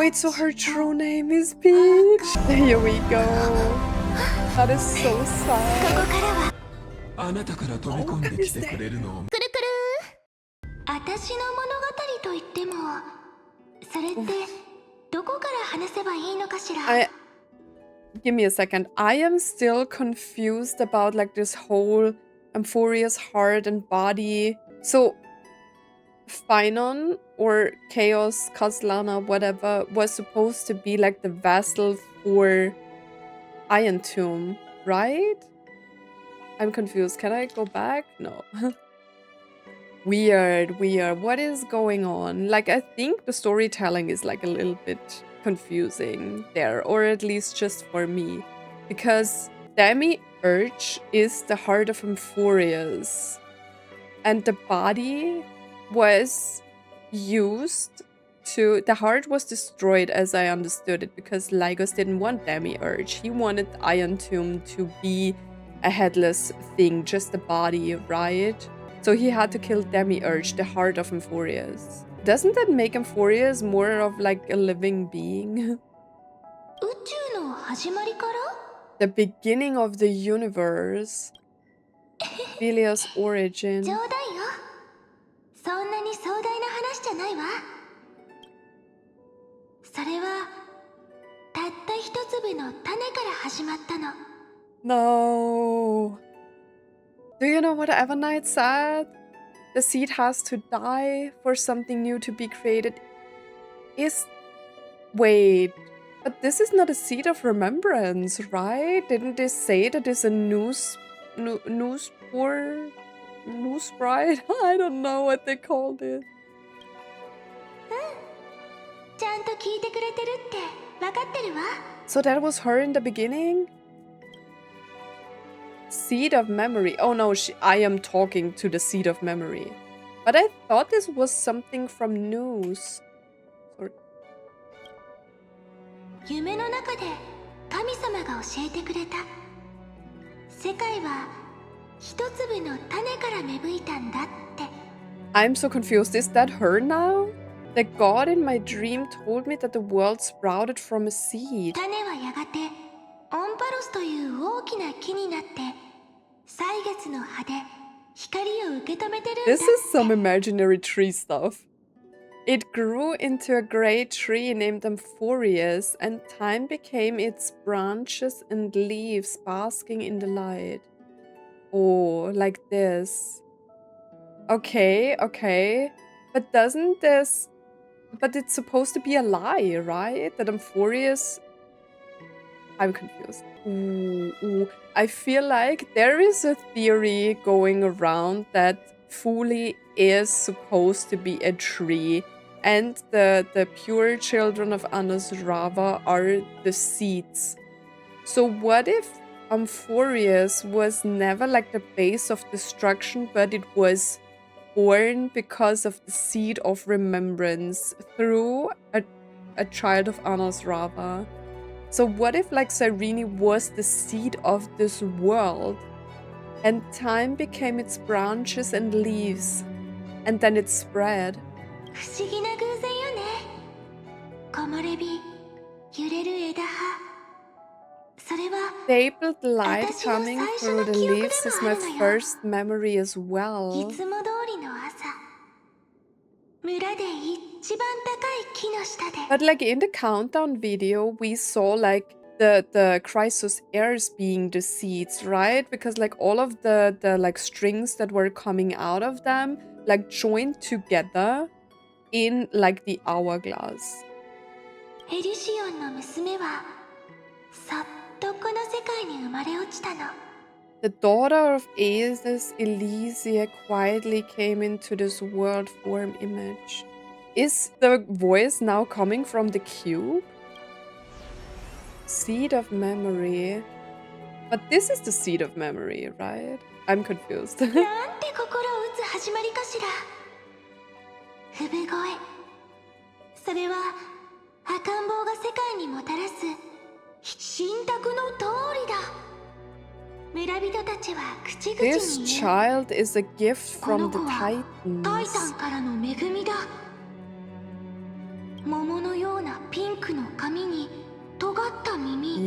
Wait, so her true name is Peach? Here we go. That is so sad. あなたから飛び込んできてくれるのを。くるくる。私の物語と言っても、それってどこから話せばいいのかしら。Give me a second. I am still confused about like this whole Amphoria's heart and body. So Phynon or Chaos, Kaslana, whatever, was supposed to be like the vessel for Iron Tomb, right? I'm confused. Can I go back? No. Weird. What is going on? Like, I think the storytelling is like a little bit confusing there, or at least just for me. Because Demi-Urge is the heart of Amphoria's, and the body was used to... The heart was destroyed, as I understood it, because Lygos didn't want Demi-Urge. He wanted Iron Tomb to be a headless thing, just a body, right? So he had to kill Demi-Urge, the heart of Amphoria's. Doesn't that make Amphoria's more of like a living being? The beginning of the universe. Philia's origin. No. Do you know what Evernight said? The seed has to die for something new to be created. Wait, but this is not a seed of remembrance, right? Didn't they say that it's a new sprite? I don't know what they called it. So that was her in the beginning? Seed of memory. Oh no, I am talking to the seed of memory. But I thought this was something from news. Or... I'm so confused. Is that her now? The god in my dream told me that the world sprouted from a seed. This is some imaginary tree stuff. It grew into a great tree named Amphorius, and time became its branches and leaves basking in the light. Oh, like this. Okay. But doesn't this... But it's supposed to be a lie, right? That Amphorius... I'm confused. Ooh. I feel like there is a theory going around that Philia is supposed to be a tree, and the pure children of Anas Rava are the seeds. So what if Amphorius was never like the base of destruction, but it was born because of the seed of remembrance through a child of Anas Rava? So what if like Cyrene was the seed of this world, and time became its branches and leaves, and then it spread? Stapled light coming through the leaves is my first memory as well. But like in the countdown video, we saw like the Chrysos heirs being the seeds, right? Because like all of the like strings that were coming out of them like joined together in like the hourglass. The daughter of Aesis, Elysia, quietly came into this world form image. Is the voice now coming from the cube? Seed of memory. But this is the seed of memory, right? I'm confused. This child is a gift from the Titans.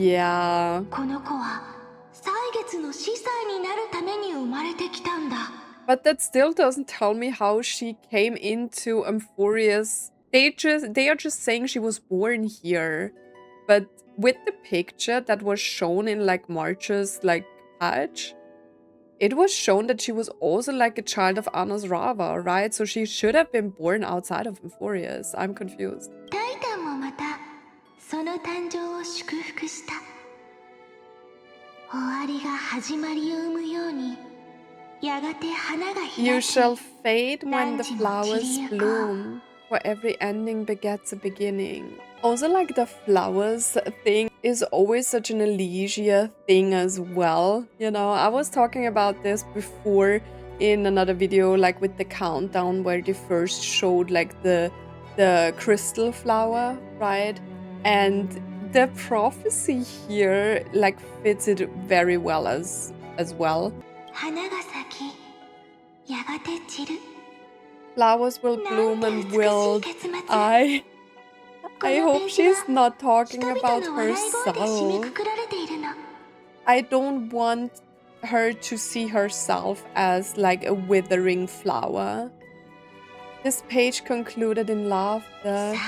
Yeah. この子は歳月の司祭になるために生まれてきたんだ。 But that still doesn't tell me how she came into Amphorius. They are just saying she was born here. But with the picture that was shown in like March's like patch, it was shown that she was also like a child of Anas Rava, right? So she should have been born outside of Amphorius. I'm confused. タイタンもまたその誕生を祝福した。終わりが始まりを生むように、やがて花が開き、 You shall fade when the 何時も flowers 散りゆこう。 bloom, for every ending begets a beginning. Also, like the flowers thing is always such an Elysia thing as well. You know, I was talking about this before in another video, like with the countdown where they first showed like the crystal flower, right? And the prophecy here like fits it very well as well. 花が咲き、やがて散る。 Flowers will bloom and wilt. I hope she's not talking about herself. I don't want her to see herself as like a withering flower. This page concluded in laughter. さ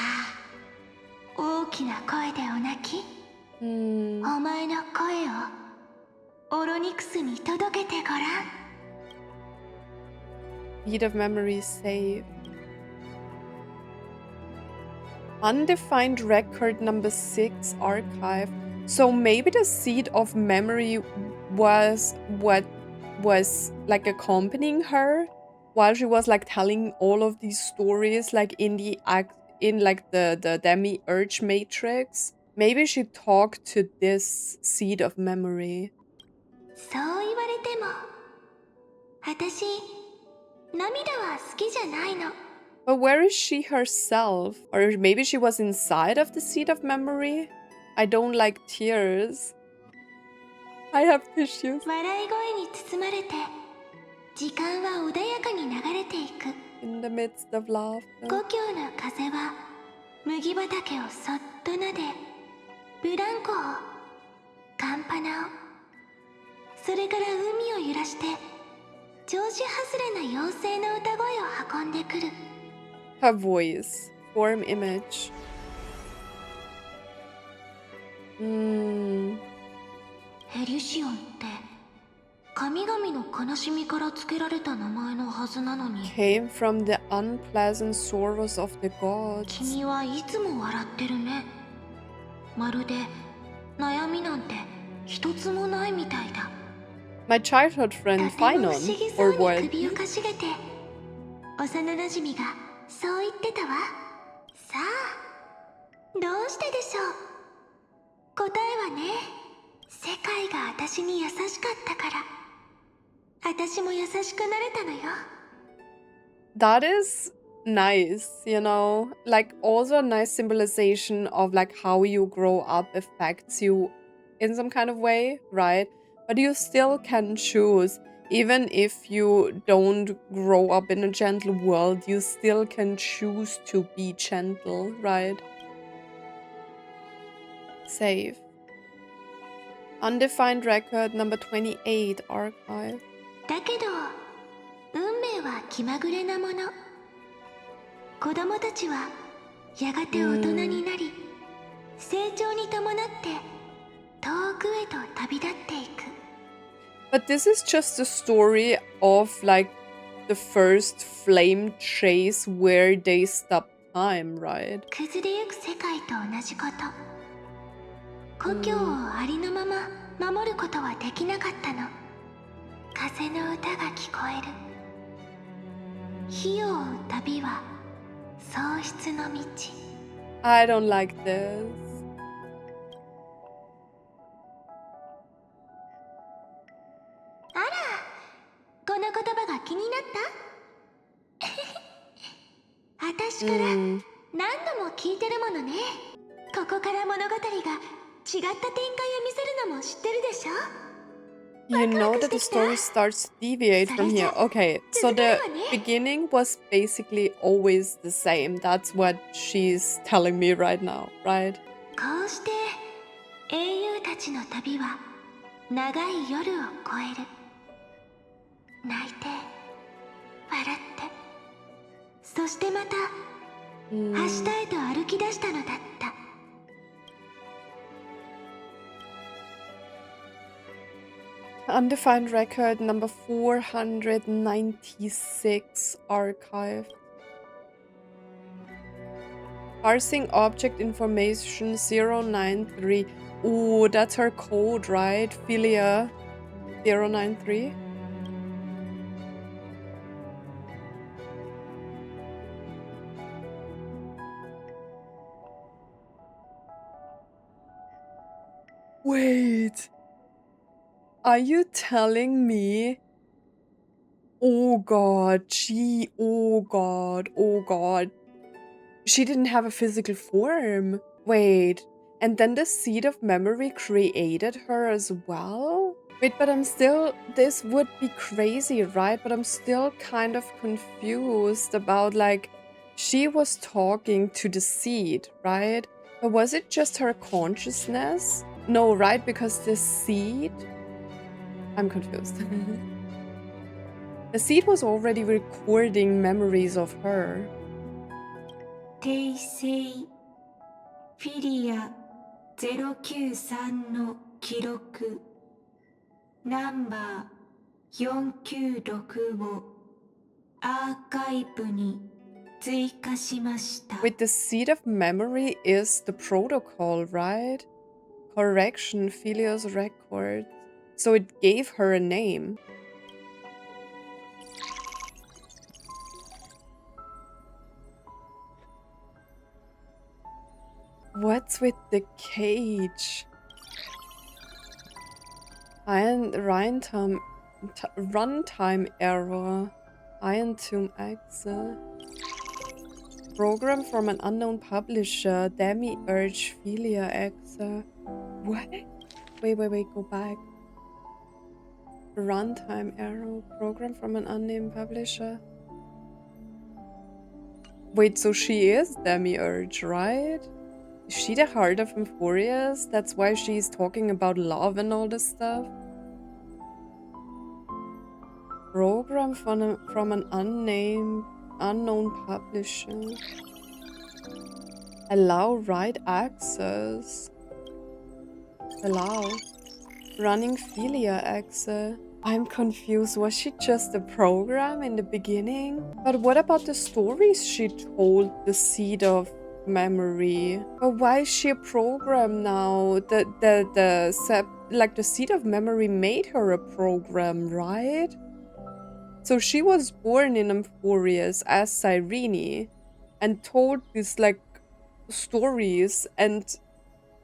あ、大きな声でお泣き。 お前の声をオロニクスに届けてごらん。 Beat of memory saved. Undefined record number 6 archive. So maybe the seed of memory was what was like accompanying her while she was like telling all of these stories like in the demi-urge matrix. Maybe she talked to this seed of memory. そう言われても、私、涙は好きじゃないの。 But where is she herself? Or maybe she was inside of the seed of memory? I don't like tears. I have tissues. 笑い声に包まれて、時間は穏やかに流れていく。 In the midst of laughter. 故郷の風は麦畑をそっと撫で、ブランコを、カンパナを、それから海を揺らして、調子外れな妖精の歌声を運んでくる。 Her voice. Form image. ヘリシオンって神々の悲しみから付けられた名前のはずなのに、 Came from the unpleasant sorrows of the gods. 君はいつも笑ってるね。まるで悩みなんて一つもないみたいだ。 My childhood と friend ても不 Finon. 思議そ Or うに what? 首をかしげて、幼馴染がそう言ってたわ。さあ、どうしてでしょう。答えはね、世界が私に優しかったから、私も優しくなれたのよ。 That is nice, you know? Like also a nice symbolization of like how you grow up affects you in some kind of way, right? But you still can choose. Even if you don't grow up in a gentle world, you still can choose to be gentle, right? Save. Undefined record number 28 archive. だけど、運命は気まぐれなもの。子供たちはやがて大人になり、成長に伴って遠くへと旅立っていく。 But this is just a story of like the first flame chase where they stop time, right? 崩れゆく世界と同じこと。故郷をありのまま守ることはできなかったの。風の歌が聞こえる。火を追う旅は喪失の道。 I don't like this. あら、この言葉が気になった？私から何度も聞いてるものね。ここから物語が違った展開を見せるのも知ってるでしょ？ You know that the story starts to deviate from here. Okay, so the beginning was basically always the same. That's what she's telling me right now, right? こうして英雄たちの旅は長い夜を越える。泣いて笑ってそしてまた明日へと歩き出したのだった。Undefined record number 496 archive. Parsing object information 093. Oh, that's her code, right? Philia 093. Wait. Are you telling me? Oh god, oh god. She didn't have a physical form. Wait, and then the seed of memory created her as well? Wait, but I'm still, this would be crazy, right? But I'm still kind of confused about, like, she was talking to the seed, right? But was it just her consciousness? No, right? Because the seed... I'm confused. The seed was already recording memories of her. 訂正フィリア093の記録ナンバー496をアーカイブに追加しました。 Wait, the seed of memory is the protocol, right? Correction, Philia's record. So it gave her a name. What's with the cage? Runtime error. Iron Tomb Exe. Program from an unknown publisher. Demi-urge Philia Exe. What? Wait, go back. Runtime error. Program from an unnamed publisher. Wait, so she is Demi-urge, right? Is she the heart of Euphorius? That's why she's talking about love and all this stuff? Program from an unknown publisher. Allow write access. Allow. Running Philia Exe. I'm confused. Was she just a program in the beginning? But what about the stories she told, the seed of memory? But why is she a program now? The seed of memory made her a program, right? So she was born in Euphorius as Cyrene and told these like stories, and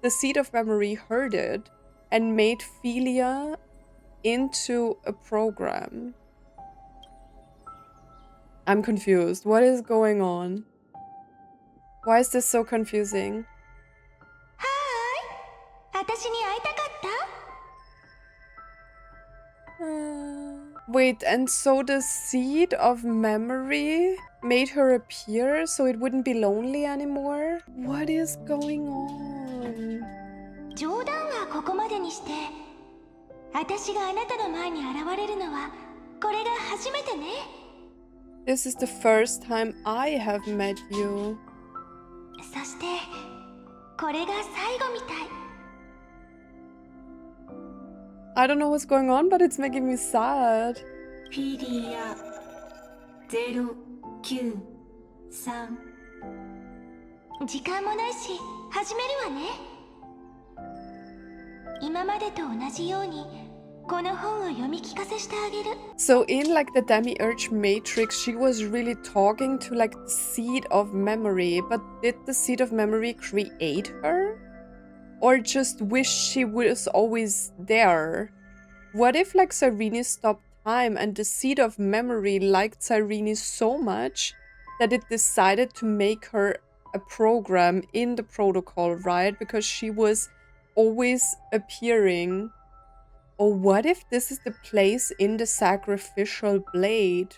the seed of memory heard it and made Philia into a program. I'm confused. What is going on? Why is this so confusing? Hi! 私に会いたかった？ Wait, and so the seed of memory made her appear so it wouldn't be lonely anymore? What is going on? 冗談はここまでにして、私があなたの前に現れるのはこれが初めてね。This is the first time I have met you. そしてこれが最後みたい。I don't know what's going on, but it's making me sad. フィリア093。時間もないし始めるわね。今までと同じようにこの本を読み聞かせしてあげる。 So in like the Demi-urge Matrix, she was really talking to like the seed of memory, but did the seed of memory create her? Or just wish she was always there? What if like Cyrene stopped time and the seed of memory liked Cyrene so much that it decided to make her a program in the protocol, right? Because she was always appearing. Or what if this is the place in the sacrificial blade?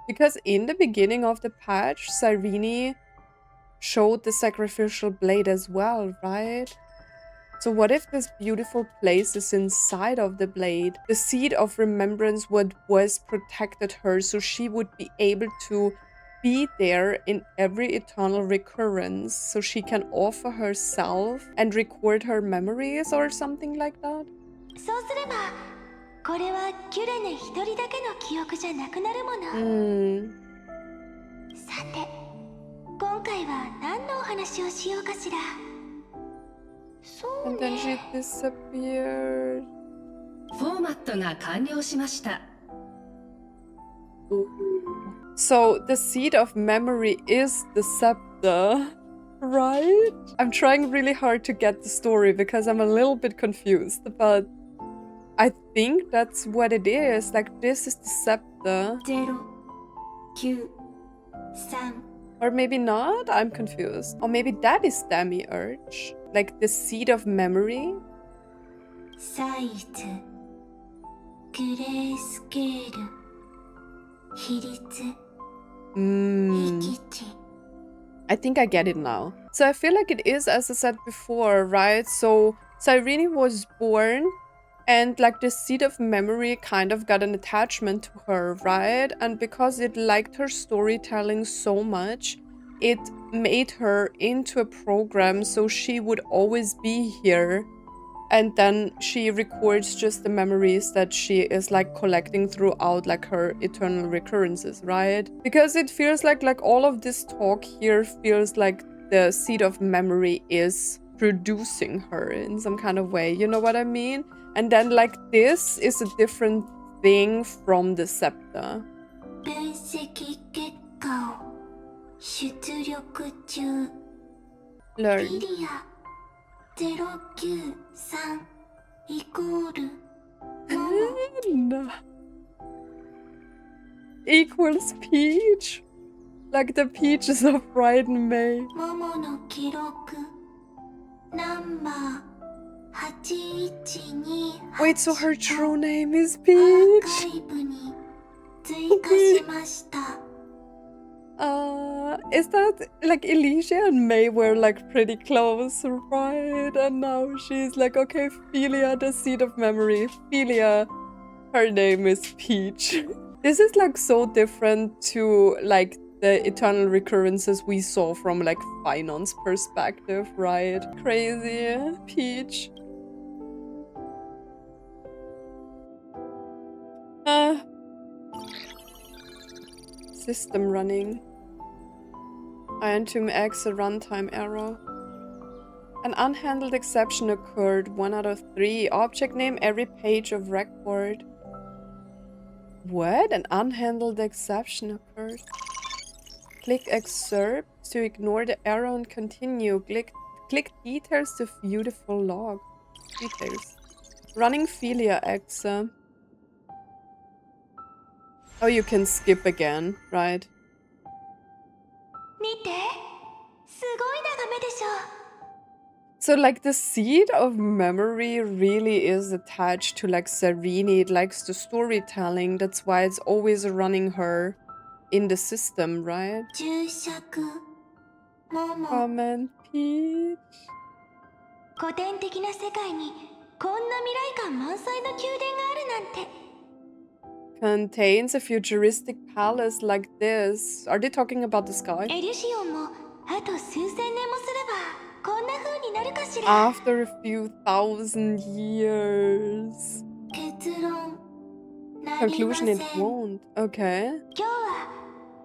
Because in the beginning of the patch, Cyrene showed the sacrificial blade as well, right? So what if this beautiful place is inside of the blade? The seed of remembrance what was protected her, so she would be able to be there in every eternal recurrence, so she can offer herself and record her memories or something like that? そうすればこれはキュレネ一人だけの記憶じゃなくなるもの。さて、今回は何のお話をしようかしら。そうね。 And then she disappeared. フォーマットが完了しました。So the seed of memory is the scepter, right? I'm trying really hard to get the story because I'm a little bit confused, but I think that's what it is. Like, this is the scepter. 0、9、3。 Or maybe not? I'm confused. Or maybe that is Demiurge. Like the seed of memory? サイズ、グレースケール、比率、域値。 I think I get it now. So I feel like it is, as I said before, right? So Cyrene was born and like the seed of memory kind of got an attachment to her, right? And because it liked her storytelling so much, it made her into a program so she would always be here. And then she records just the memories that she is like collecting throughout like her eternal recurrences, right? Because it feels like all of this talk here feels like the seed of memory is producing her in some kind of way, you know what I mean? And then like this is a different thing from the scepter. 分析結果を出力中。 Learn. フィリア093イコール No. Equals peach. Like the peaches of Bright and May. モモの記録ナンバー8128 Wait, so her true name is アー Peach? カイブに追加しました。 Is that like Elysia and May were like pretty close, right? And now she's like, okay, Philia, the seed of memory. Philia, her name is Peach. This is like so different to like the eternal recurrences we saw from like Finon's perspective, right? Crazy. Peach. System running. Iron Tomb X, a runtime error. An unhandled exception occurred, 1 out of 3. Object name every page of record. What? An unhandled exception occurred? Click excerpt to ignore the error and continue. Click details to view the full log. Details. Running Philia exa. Oh, you can skip again, right? 見て、すごい眺めでしょ。 So like the seed of memory really is attached to like Cyrene. It likes the storytelling. That's why it's always running her in the system, right? 注釈モモ Comment, Peach. 古典的な世界にこんな未来感満載の宮殿があるなんて。 Contains a futuristic palace like this. Are they talking about the sky? エリュシオンもあと数千年もすればこんな風になるかしら。 After a few thousand years. 結論なりませ Conclusion, ん。 it won't. Okay. 今日は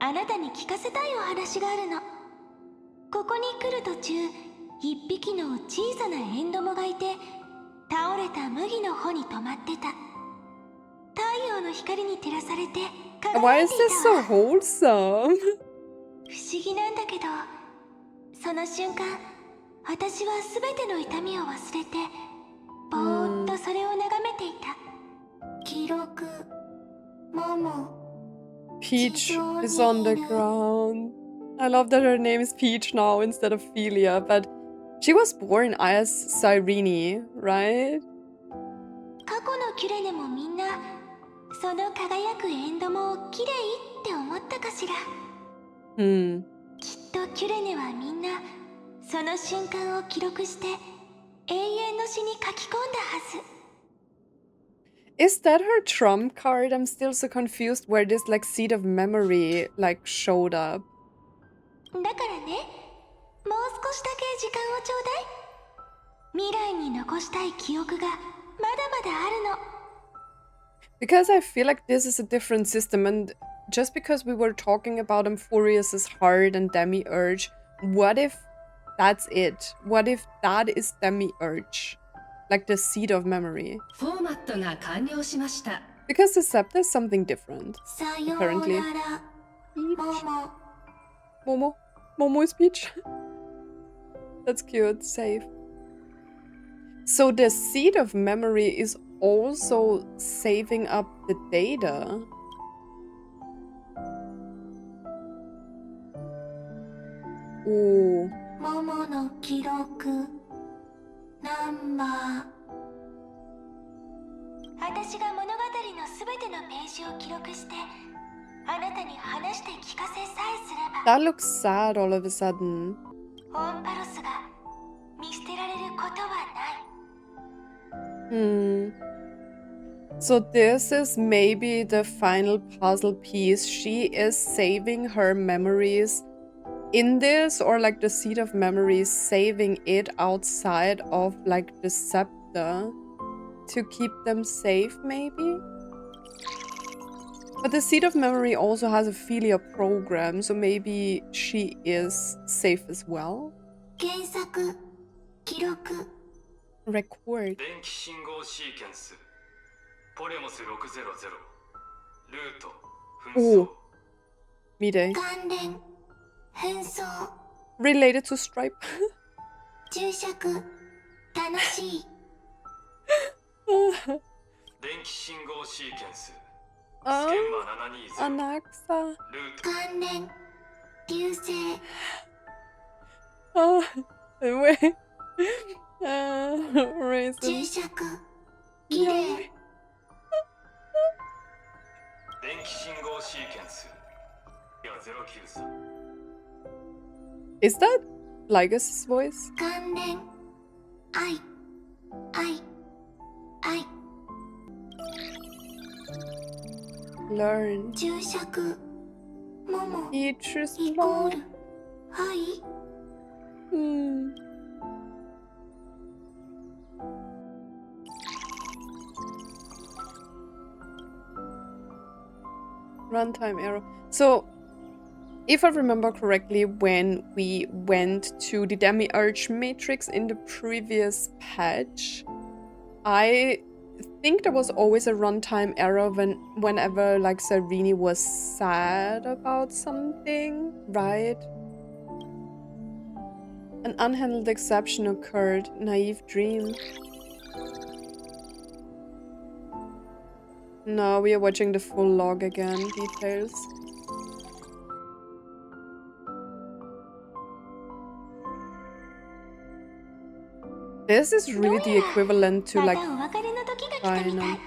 あなたに聞かせたいお話があるの。ここに来る途中、一匹の小さなエンドモがいて、倒れた麦の穂に止まってた。太陽の光に照らされて Why 輝い is てい this た so わ。 wholesome? 不思議なんだけど、その瞬間、私はすべての痛みを忘れて、ぼーっとそれを眺めていた。記録、モモ。 Peach is on the ground. I love that her name is Peach now instead of Philia, but she was born as Cyrene, right? 過去のキュレネもみんな、その輝くエンドモをきれいって思ったかしら。きっとキュレネはみんな、その瞬間を記録して、永遠の詩に書き込んだはず。 Is that her trump card? I'm still so confused where this like seed of memory like showed up. だからね、もう少しだけ時間をちょうだい。未来に残したい記憶がまだまだあるの。 Because I feel like this is a different system, and just because we were talking about Amphorius's heart and Demiurge, what if that's it? What if that is Demiurge? Like the seed of memory? フォーマットが完了しました。 Because the scepter is something different. さよう Apparently. なら、もも。 Momo is Peach. That's cute. Safe. So the seed of memory is also saving up the data. Oh. ももの記録ナンバー。私が物語のすべてのページを記録してあなたに話して聞かせさえすれば That looks sad all of a sudden. オンパロスが見捨てられることはない。 So this is maybe the final puzzle piece. She is saving her memories in this, or like the seed of memories, saving it outside of like the scepter to keep them safe, maybe? But the seed of memory also has a Philia program, so maybe she is safe as well. 検索記録 Record. 電気信号シーケンスポレモス600ルート紛争 Oh. Midday. 関連紛争 Related to Stripe. 注釈楽しい電気信号シーケンスス Oh, ケンマ720 Anaxa. ルート関連流星 Oh, wait. 注 Raisin. 釈綺麗 電気信号シーケンスや093 Is that Lygus' voice? 関連愛愛愛 Learn. 注釈もも Peaches イコー mom. ルはい Hmm. Runtime error. So, if I remember correctly, when we went to the Demiurge matrix in the previous patch, I think there was always a runtime error whenever like Cyrene was sad about something, right? An unhandled exception occurred. Naive dream. No, we are watching the full log again. Details. This is really the equivalent to ま like たお別れの時が来たみたい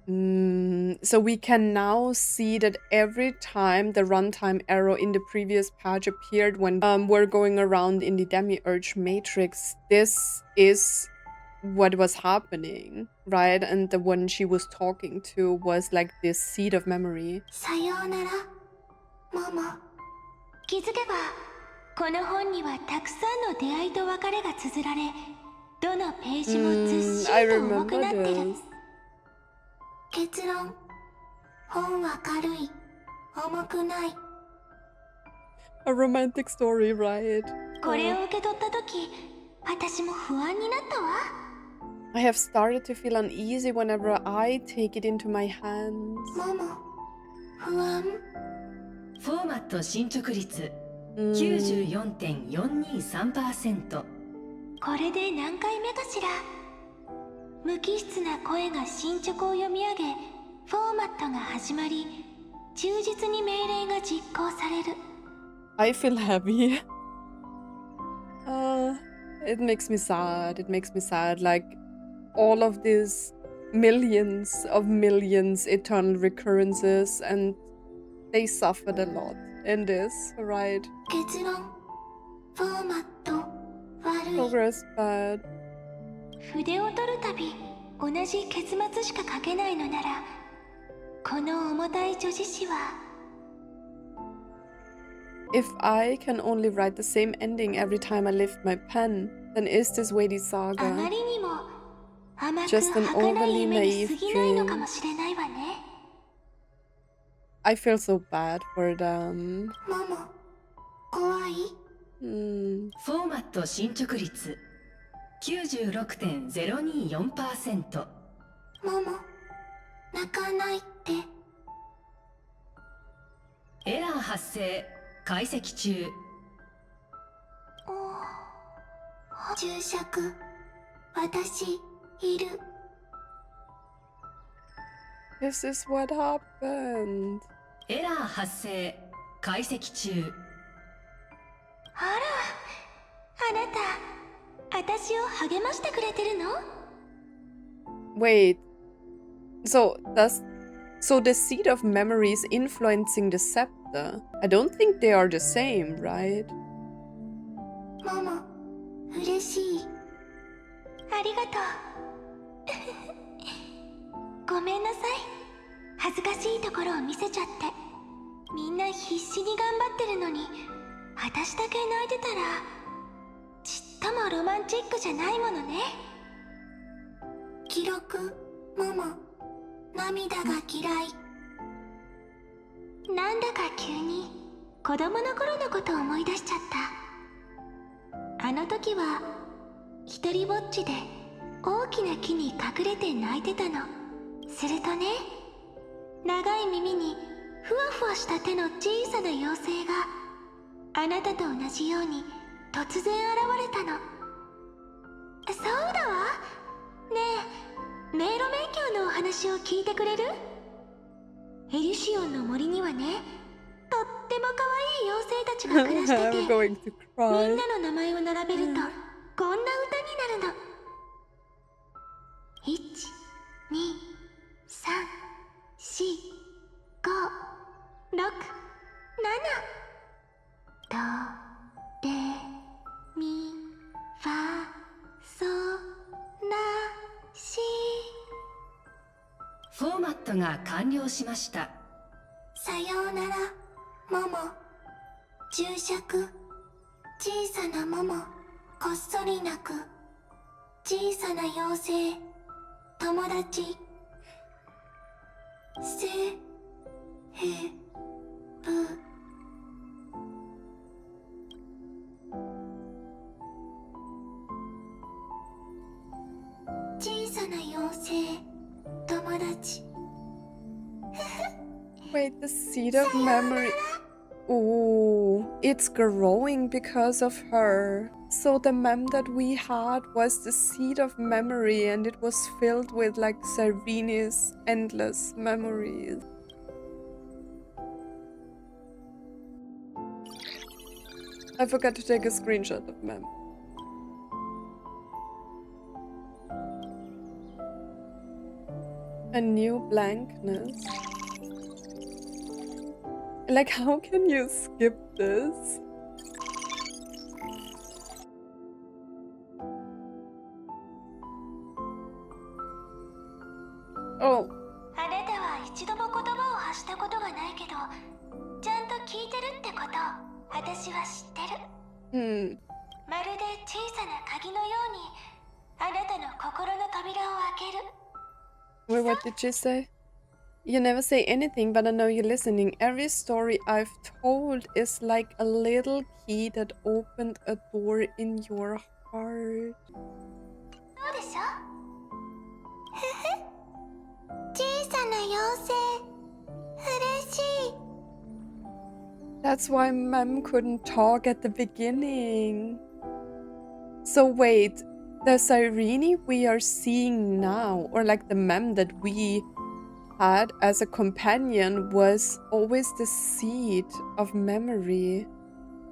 final. So we can now see that every time the runtime error in the previous patch appeared when we're going around in the Demiurge matrix, this is what was happening, right? And the one she was talking to was like this seed of memory. さようならもも気づけばこの本にはたくさんの出会いと別れが綴られどのページもずっし I りと重く remember なってる this. 結論本は軽い重くない A romantic story, right? これを受け取った時私も不安になったわ I have started to feel uneasy whenever I take it into my hands. もも不安フォーマット進捗率 Mm. 94.423%。これで何回目かしら無機質な声が進捗を読み上げフォーマットが始まり忠実に命令が実行される I feel heavy. It makes me sad. It makes me sad. Like all of these millions of millions eternal recurrences, and they suffered a lot in this, right? 結論フォーマット悪い。 Progress bad. 筆を取るたび同じ結末しか書けないのなら、この重たい女子誌は If I can only write the same ending every time I lift my pen, then is this weighty あま saga りにも甘く just an 儚い overly 夢に naive 過ぎないのか dream? もしれないわね。 I feel so bad for them. ママ、怖い？ Hmm. フォーマット進捗率 96.024%。ママ、泣かないって。エラー発生。解析中。注釈、私いる。 This is what happened. エラー発生。解析中。あら、あなた、私を励ましてくれてるの？ Wait. So the seed of memory is influencing the scepter. I don't think they are the same, right? ママ、嬉しい。ありがとう。ごめんなさい。恥ずかしいところを見せちゃって。みんな必死に頑張ってるのに、私だけ泣いてたら、ちっともロマンチックじゃないものね。記録、ママ、涙が嫌い。なんだか急に子供の頃のことを思い出しちゃった。あの時は一人ぼっちで大きな木に隠れて泣いてたの。するとね、長い耳にふわふわした手の小さな妖精があなたと同じように突然現れたの。そうだわ。ねえ、迷路迷宮のお話を聞いてくれる？エリシオンの森にはね、とっても可愛い妖精たちが暮らして I'm て、 going to み cry. んなの名前を並べると、こんな歌になるの。1、2、3、4、5、6、7。ド、レ、ミ、ファ、ソ、ラ、シ。フォーマットが完了しました。さようなら、モモ。注釈。小さなモモ、こっそり泣く。小さな妖精、友達。せ、へ、ぶ。小さな妖精、友達。 Wait, the seed of memory. Oh, it's growing because of her. So the mem that we had was the seed of memory, and it was filled with like Cyrene's endless memories. I forgot to take a screenshot of mem. A new blankness. Like, how can you skip this? Oh. あなたは一度も言葉を発したことがないけど、ちゃんと聞いてるってこと、私は知ってる。まるで小さな鍵のように、あなたの心の扉を開ける。 Wait, what did she say? You never say anything, but I know you're listening. Every story I've told is like a little key that opened a door in your heart. そうでしょ？小さな妖精、嬉しい。 That's why Mem couldn't talk at the beginning. So wait, the Cyrene we are seeing now, or like the Mem that we had as a companion, was always the seed of memory.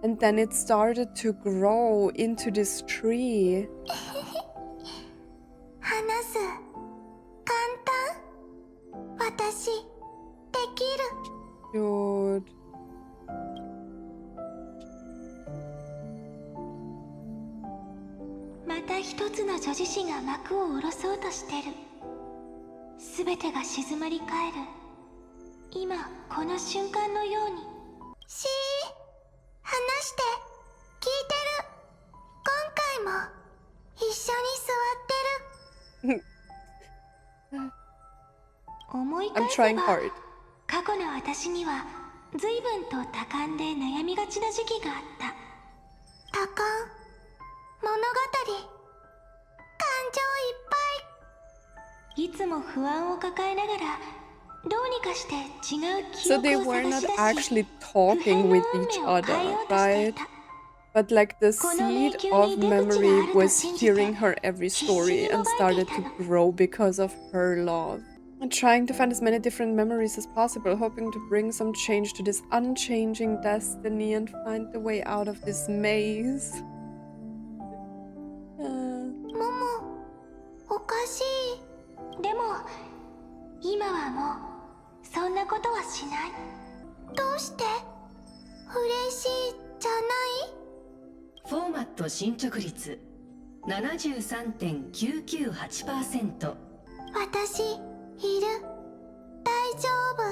And then it started to grow into this tree. 話す。簡単。私、できる。 Dude. た一つの女子誌が幕を下ろそうとしてる。すべてが静まり返る今この瞬間のように。しー、話して聞いてる。今回も一緒に座ってる。思い I'm 返せ trying ば hard. 過去の私には随分と多感で悩みがちな時期があった。多感、物語、感情いっぱい。いつも不安を抱えながらどうにかして違う記 So they 憶を were 探 not し出し actually 不 talking 変な with 運 each 命を変え other, ようとしてい right? た。 But like the この迷 seed 宮 of に出口があ memory ると was 信じて hearing her every 必死 story に and もがいてい started た to の。 grow because of her love. And trying to find as many different memories as possible, hoping to bring some change to this unchanging destiny and find the way out of this maze. もも、おかしい。でも今はもうそんなことはしない。どうして？嬉しいじゃない？フォーマット進捗率 73.998%。 私いる。大丈夫。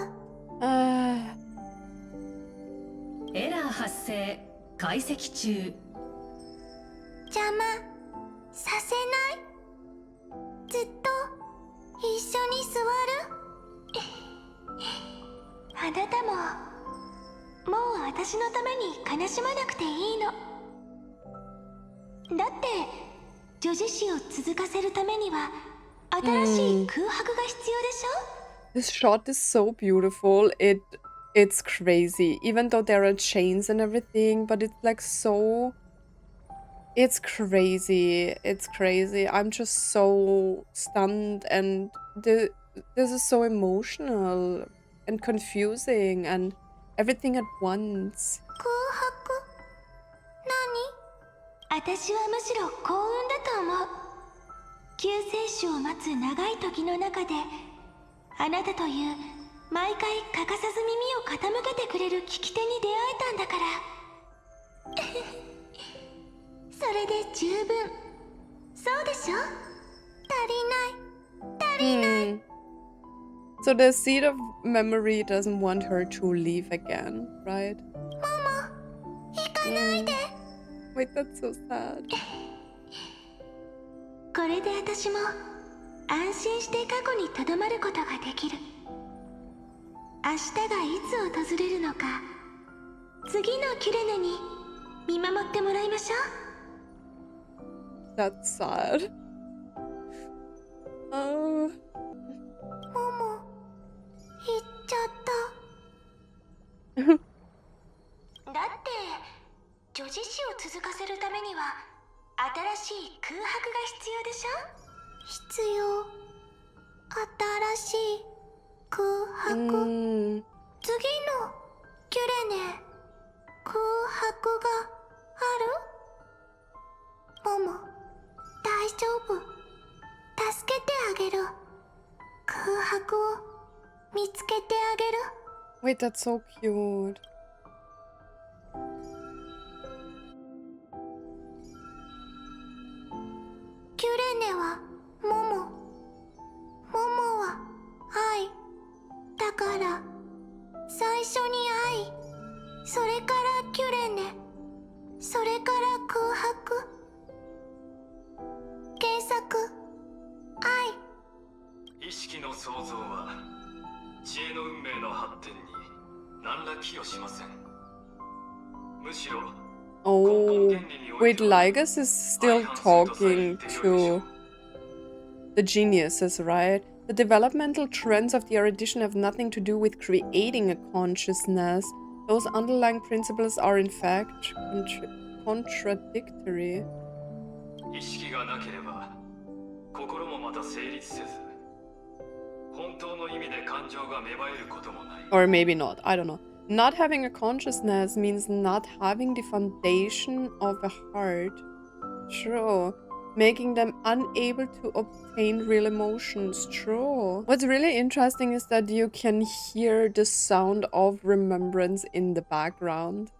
エラー発生。解析中。邪魔させない。ずっと一緒に座る。あなたももう私のために悲しまなくていいの。だって女子誌を続かせるためには新しい空白が必要でしょ。 This shot is so beautiful. It's crazy. Even though there are chains and everything, but it's like so. It's crazy. It's crazy. I'm just so stunned, and this is so emotional and confusing and everything at once. 空白？何？私はむしろ幸運だと思う。救世主を待つ長い時の中であなたという毎回欠かさず耳を傾けてくれる聞き手に出会えたんだから。それで十分。そうでしょ？足りない。 So the seed of memory doesn't want her to leave again, right? 行かないで。Wait, that's so sad. これで私も安心して過去にとどまることができる。明日がいつ訪れるのか、次のキュレネに見守ってもらいましょう。 That's sad. もも、行っちゃった。だって女子誌を続かせるためには新しい空白が必要でしょ。必要。新しい空白。次のキュレネ、空白がある？もも、大丈夫。助けてあげる。空白を見つけてあげる。 Wait, that's so cute. キュレネはモモ。モモは愛。だから最初に愛、それからキュレネ、それから空白。原作、愛。意識の創造は知恵の運命の発展に何ら寄与しません。むしろ Oh, wait, Ligas is still talking to the geniuses, right? The developmental trends of the erudition have nothing to do with creating a consciousness. Those underlying principles are in fact contradictory. 意識がなければ心もまた成立せず、本当の意味で感情が芽生えることもない。 Or maybe not, I don't know. Not having a consciousness means not having the foundation of a heart. True. Making them unable to obtain real emotions. True. What's really interesting is that you can hear the sound of remembrance in the background.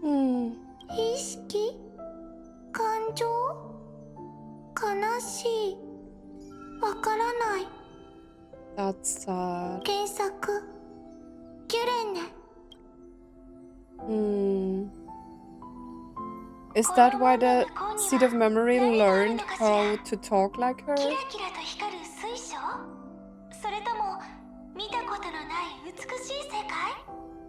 意識？感情？悲しい。わからない。 That's sad. 原作キュレネ。 Is that why the Seed of Memory learned how to talk like her? キラキラと光る水晶？それとも見たことのない美しい世界？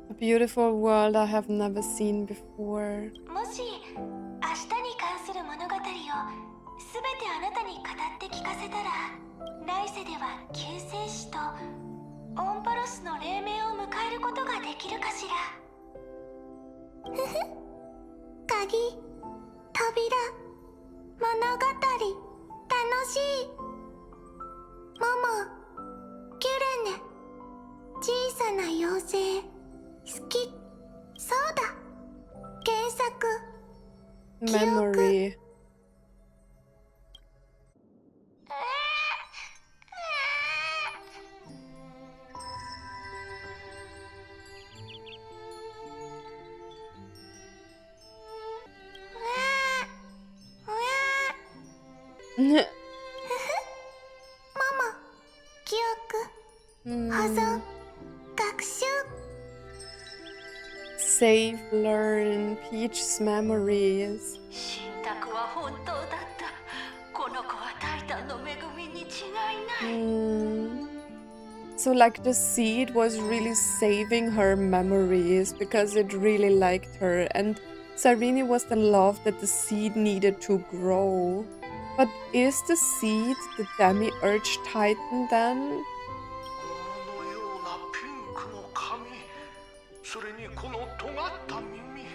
A beautiful world I have never seen before. もし明日に関する物語をすべてあなたに語って聞かせたら、来世では救世主とオンパロスの黎明を迎えることができるかしら。ふふ、鍵、扉、物語、楽しい。モモ、キュレネ、小さな妖精、好き。そうだ、原作 Memory. Save, learn, Peach's memories. 信託は本当だった。この子はタイタンの恵みに違いない。So like the seed was really saving her memories because it really liked her, and Cyrene was the love that the seed needed to grow. But is the seed the demiurge titan then? このようなピンクの髪、それにこの尖った耳。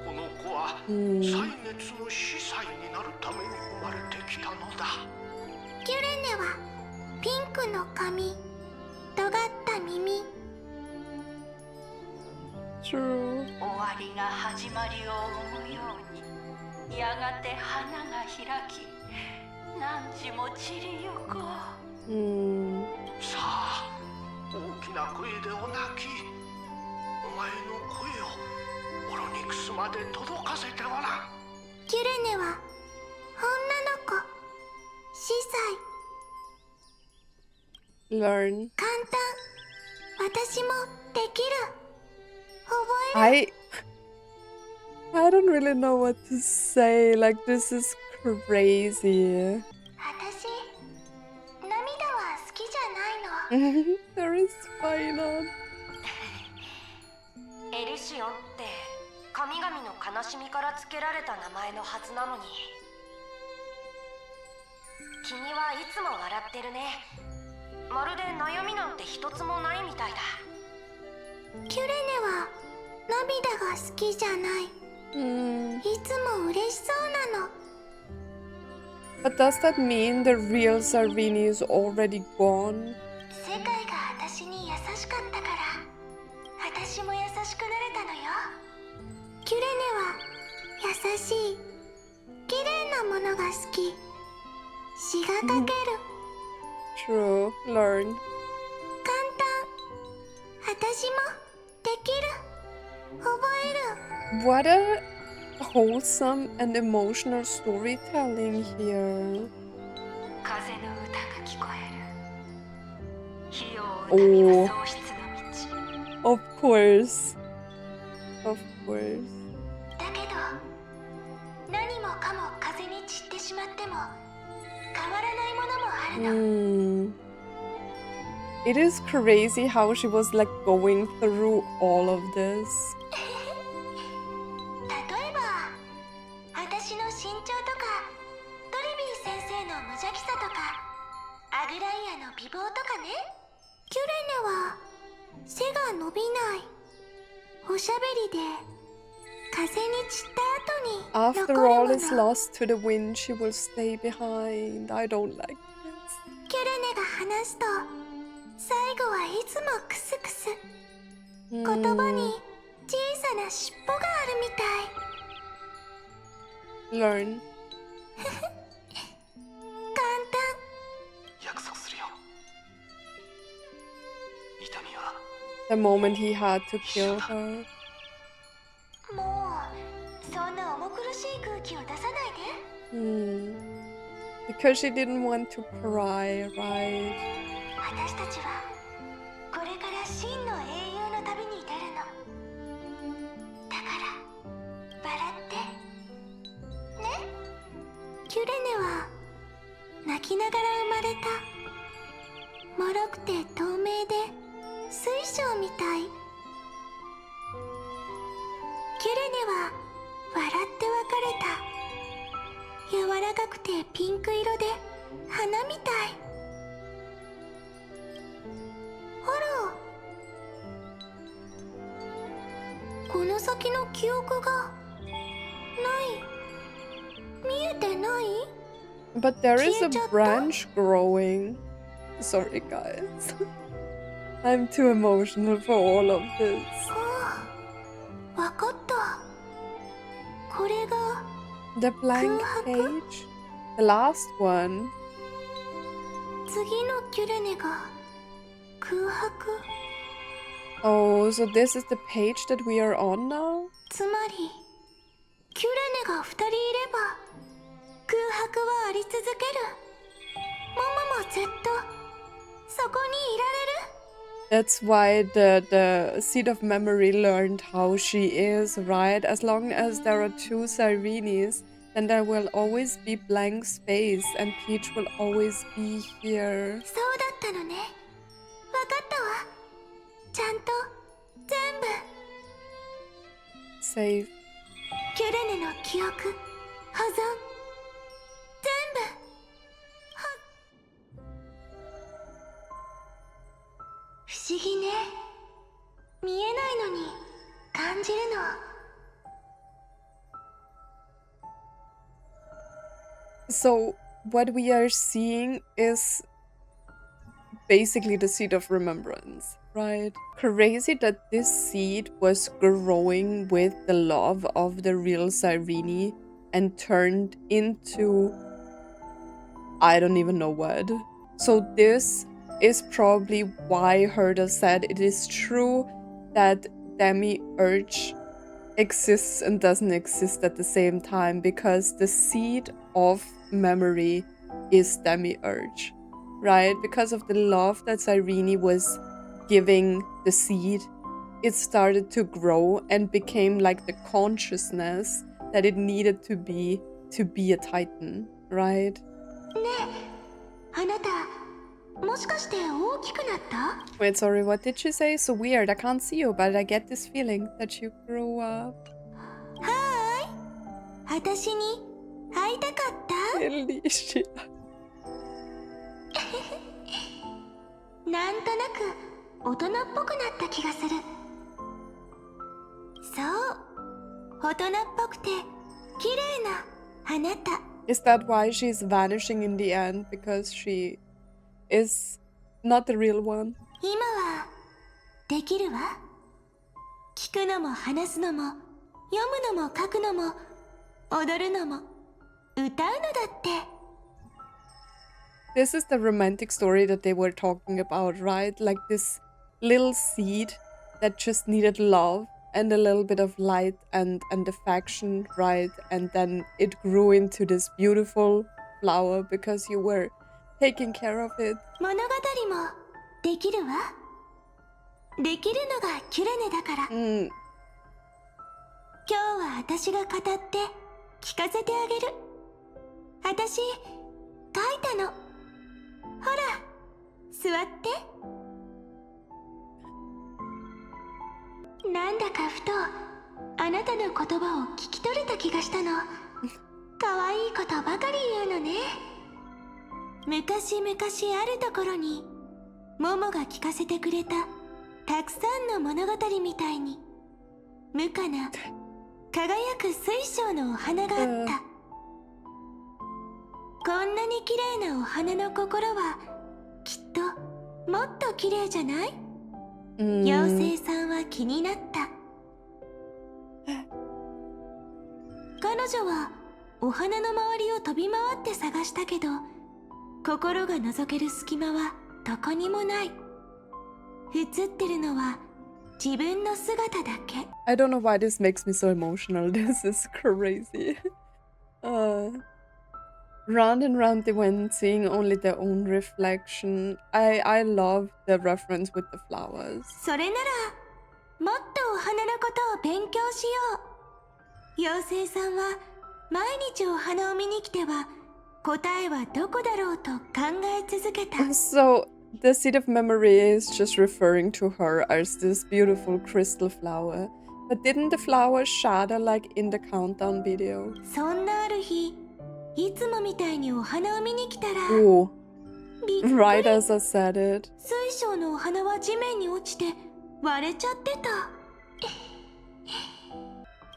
この子は歳月の司祭になるために生まれてきたのだ。キュレネはピンクの髪、尖った耳。 True. 終わりが始まりを生むように、やがて花が開き、汝も散りゆこう。さあ、大きな声でお泣き。お前の声をオロニクスまで届かせてごらん。キュレネは女の子、司祭。 Learn. 簡単、私もできる。覚える。 I don't really know what to say. Like, this is crazy. 私、涙は好きじゃないの。 There is final. エルシオンって神々の悲しみから付けられた名前のはずなのに、君はいつも笑ってるね。まるで悩みなんて一つもないみたいだ。キュレネは涙が好きじゃない。いつも嬉しそうなの。 But does that mean the real Cyrene is already gone? 世界が私に優しかったから、私も優しくなれたのよ。キュレネは優しい、綺麗なものが好き。詩が書ける。 True. Learn. 簡単、私もできる。覚える。 What a wholesome and emotional storytelling here. 風の歌が聞こえる。火を歌には喪失の道。 Of course. Of course. だけど、何もかも風に散ってしまっても変わらないものもあるの。 It is crazy how she was like going through all of this. 例えば、私の身長とか、トリビー先生の無邪気さとか、アグライアの美貌とかね。キュレネは背が伸びない。おしゃべりで風に散った後に After 残る all も is の。 lost to the wind, she will stay behind. I don't like this. キュレネが話すと、最後はいつもクスクス。言葉に小さな尻尾があるみたい。 Learn. 簡単。約束するよ。痛みは The moment he had to kill her. もうそんな重苦しい空気を出さないで。Because she didn't want to cry, right? 私たちはこれから真の英雄の旅に出るの。だから笑ってね。キュレネは泣きながら生まれた。脆くて透明で水晶みたい。キュレネは笑って別れた。柔らかくてピンク色で花みたい。あら、この先の記憶がない。見えてない？ But there is a branch growing. Sorry, guys. I'm too emotional for all of this. わかった。これが The blank page? The last one. 次のキュレネが空白。Oh, so this is the page that we are on now? つまりキュレネが2人いれば空白はあり続ける。ママもずっとそこにいられる。That's why the seed of memory learned how she is, right? As long as there are two Cyrenes, then there will always be blank space and Peach will always be here. そうだったのね。わかったわ。ちゃんと全部。Save. キュレネの記憶、保存、全部。不思議ね。見えないのに感じるの。So what we are seeing is basically the seed of remembrance, right? Crazy that this seed was growing with the love of the real Cyrene and turned into I don't even know what. So this is probably why Herta said it is true that Demi-Urge exists and doesn't exist at the same time, because the seed of memory is Demi-Urge, right? Because of the love that Cyrene was giving the seed, it started to grow and became like the consciousness that it needed to be a Titan, right? ねえ、あなたもしかして大きくなった？ Wait, sorry, what did you say? So weird, I can't see you, but I get this feeling that you grew up. はーい、私に会いたかった？ Alicia. なんとなく大人っぽくなった気がする。そう、大人っぽくて綺麗なあなた。Is that why she's vanishing in the end? Because she is not the real one? 今はできるわ。聞くのも話すのも読むのも書くのも踊るのも歌うのだって。This is the romantic story that they were talking about, right? Like this little seed that just needed love and a little bit of light and affection, right? And then it grew into this beautiful flower because you were taking care of it. 物語もできるわ。できるのがキュレネだから。今日は私が語って聞かせてあげる。私書いたの。ほら、座って。なんだかふとあなたの言葉を聞き取れた気がしたの。可愛いことばかり言うのね。昔々あるところにモモが聞かせてくれたたくさんの物語みたいに無垢な輝く水晶のお花があった。こんなに綺麗なお花の心はきっともっと綺麗じゃない？妖精さんは気になった。彼女はお花の周りを飛び回って探したけど、心が覗ける隙間はどこにもない。映ってるのは自分の姿だけ。I don't know why this makes me so emotional. This is crazy. Round and round they went, seeing only their own reflection. I love the reference with the flowers. それならもっとお花のことを勉強しよう。妖精さんは毎日お花を見に来ては答えはどこだろうと考え続けた。So the seed of memory is just referring to her as this beautiful crystal flower. But didn't the flower shatter like in the countdown video? そんなある日、いつもみたいにお花を見に来たら、 Oh, びっくり。 right as I said it. 水晶のお花は地面に落ちて割れちゃってた。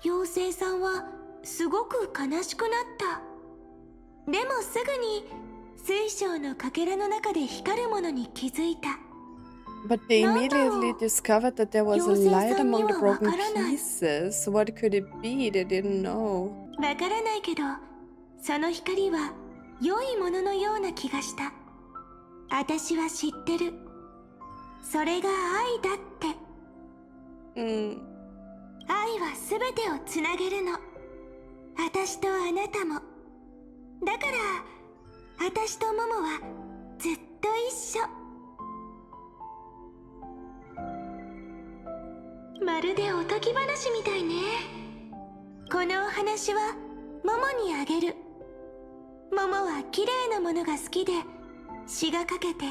妖精さんはすごく悲しくなった。でもすぐに水晶のかけらの中で光るものに気づいた。But they immediately discovered that there was a light among the broken pieces. What could it be? They didn't know. わからないけど、その光は良いもののような気がした。私は知ってる。それが愛だって。愛はすべてをつなげるの。私とあなたも。だから、私とモモはずっと一緒。まるでおとぎ話みたいね。このお話はモモにあげる。モモは綺麗なものが好きで、詩が書けて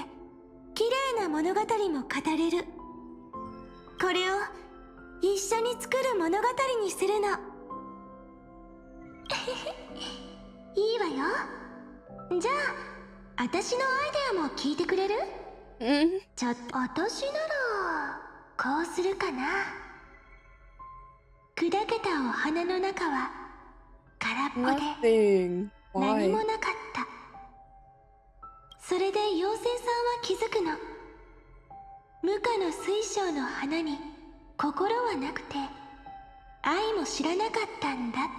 綺麗な物語も語れる。これを一緒に作る物語にするの。いいわよ。じゃあ私のアイデアも聞いてくれる？ちょっと私ならこうするかな。砕けたお花の中は空っぽで何もなかった。それで妖精さんは気づくの。無垢の水晶の花に心はなくて愛も知らなかったんだって。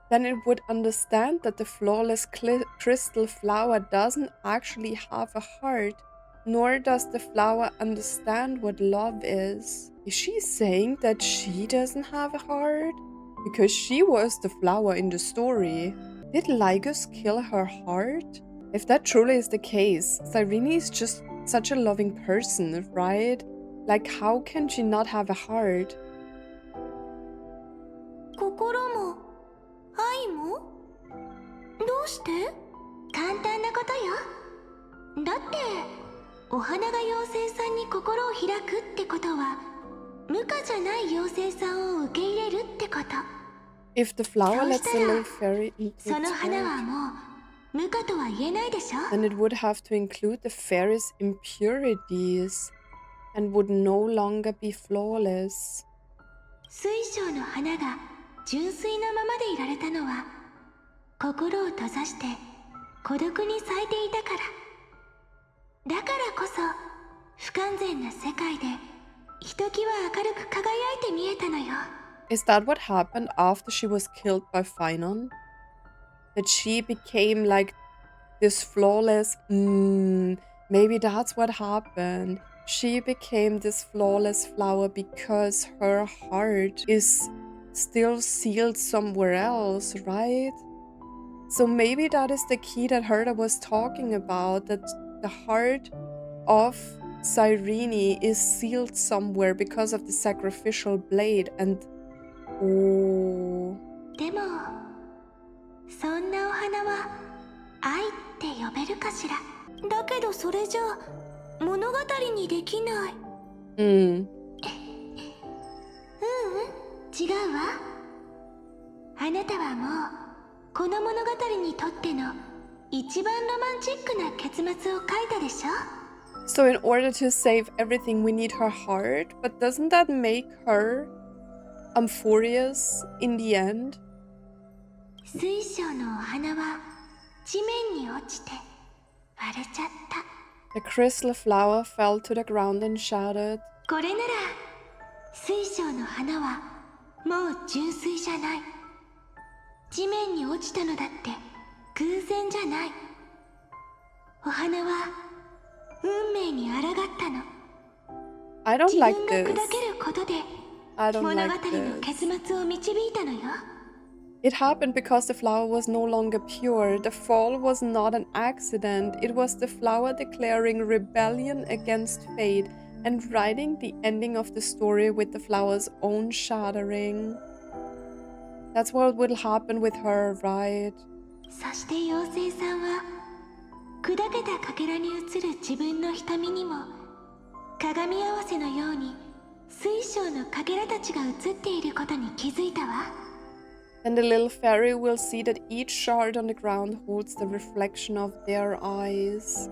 Then it would understand that the flawless crystal flower doesn't actually have a heart, nor does the flower understand what love is. Is she saying that she doesn't have a heart? Because she was the flower in the story. Did Lygus kill her heart? If that truly is the case, Cyrene is just such a loving person, right? Like, how can she not have a heart? 心も愛も？どうして？簡単なことよ。だってお花が妖精さんに心を開くってことは無垢じゃない妖精さんを受け入れるってこと。If the flower lets the little fairy into its その花は heart, もう無垢とは言えないでしょ。 then it would have to include the fairy's impurities and would no longer be flawless. 水晶の花が純粋なままでいられたのは心を閉ざして孤独に咲いていたから。だからこそ不完全な世界でひときわ明るく輝いて見えたのよ。 Is that what happened after she was killed by Phinon? That she became like this flawless... maybe that's what happened. She became this flawless flower because her heart is still sealed somewhere else, right? So maybe that is the key that Herta was talking about, that the heart of Cyrene is sealed somewhere because of the sacrificial blade and... Oh... でもそんなお花は愛って呼べるかしら。だけどそれじゃ物語にできない。違うわ。あなたはもうこの物語にとっての一番ロマンチックな結末を書いたでしょ。 So in order to save everything we need her heart, but doesn't that make her furious in the end? 水晶のお花は地面に落ちて割れちゃった。 The crystal flower fell to the ground and shattered. これなら水晶の花はもう純粋じゃない。地面に落ちたのだって偶然じゃない。お花は運命に抗ったの。 I don't like 自分が砕 this. けることで I don't 物語 like の this. 結末を導いたのよ。It happened because the flower was no longer pure. The fall was not an accident. It was the flower declaring rebellion against fate and writing the ending of the story with the flower's own shattering. That's what will happen with her, right? そして妖精さんは砕けたかけらに映る自分の瞳にも鏡合わせのように水晶のかけらたちが映っていることに気づいたわ。And the little fairy will see that each shard on the ground holds the reflection of their eyes.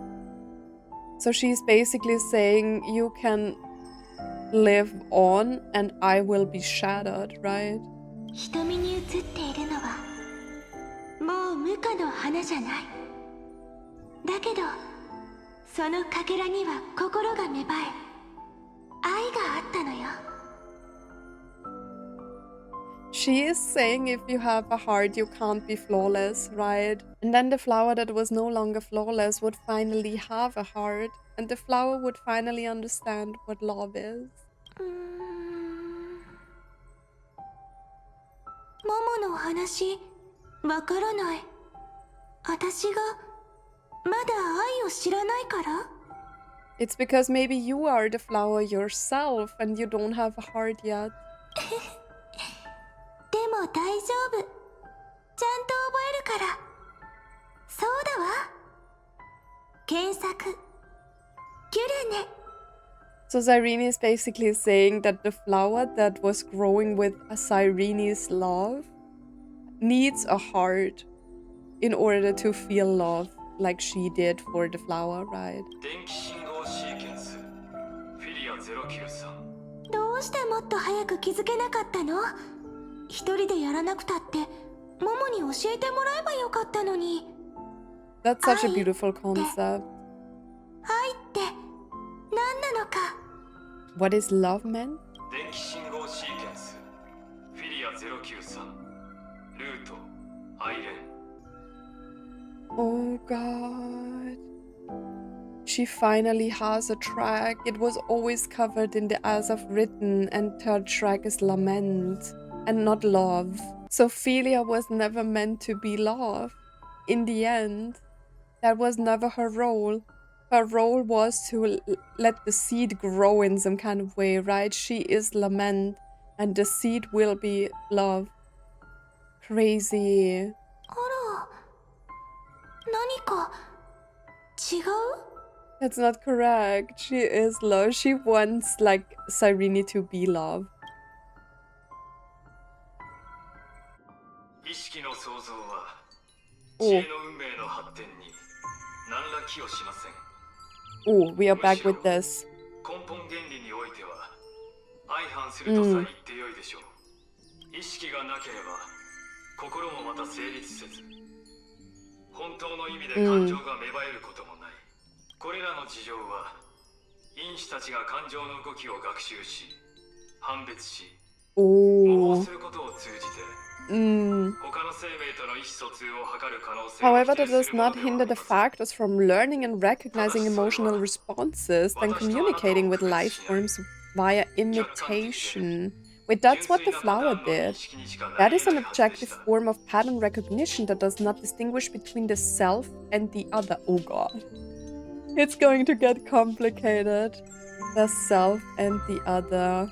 So she's basically saying, you can live on and I will be shattered, right? 瞳に映っているのはもう無垢の花じゃない。だけどそのかけらには心が芽生え愛があったのよ。She is saying if you have a heart, you can't be flawless, right? And then the flower that was no longer flawless would finally have a heart, and the flower would finally understand what love is. モモの話わからない。私がまだ愛を知らないから？ It's because maybe you are the flower yourself and you don't have a heart yet. でも大丈夫。ちゃんと覚えるから。そうだわ。検索。キュレネ。So Cyrene is basically saying that the flower that was growing with a Cyrene's love needs a heart in order to feel love like she did for the flower, right? 電気信号シーケンスフィリア093。どうしてもっと早く気づけなかったの？一人でやらなくたってモモに教えてもらえばよかったのに。 That's such a beautiful concept. 愛って何なのか。What is love, man? 電気信号シーケンスフィリア093ルートアイレン。 Oh god. She finally has a track. It was always covered in the as of written, and her track is lament and not love. So Philia was never meant to be love. In the end, that was never her role. Her role was to let the seed grow in some kind of way, right? She is lament, and the seed will be love. Crazy. あら、何か違う？ That's not correct. She is love. She wants, like, Cyrene to be love. 意識の創造は知恵の運命の発展に何ら寄与しません。 Oh, we are back with this. 根本原理においては相反するとさえ言ってよいでしょう。意識がなければ心もまた成立せず、本当の意味で感情が芽生えることもない。これらの事情は因子たちが感情の動きを学習し、判別し、模倣することを通じて。 However, that does not hinder the factors from learning and recognizing emotional responses and communicating with life forms via imitation. Wait, that's what the flower did. That is an objective form of pattern recognition that does not distinguish between the self and the other. Oh god. It's going to get complicated. The self and the other.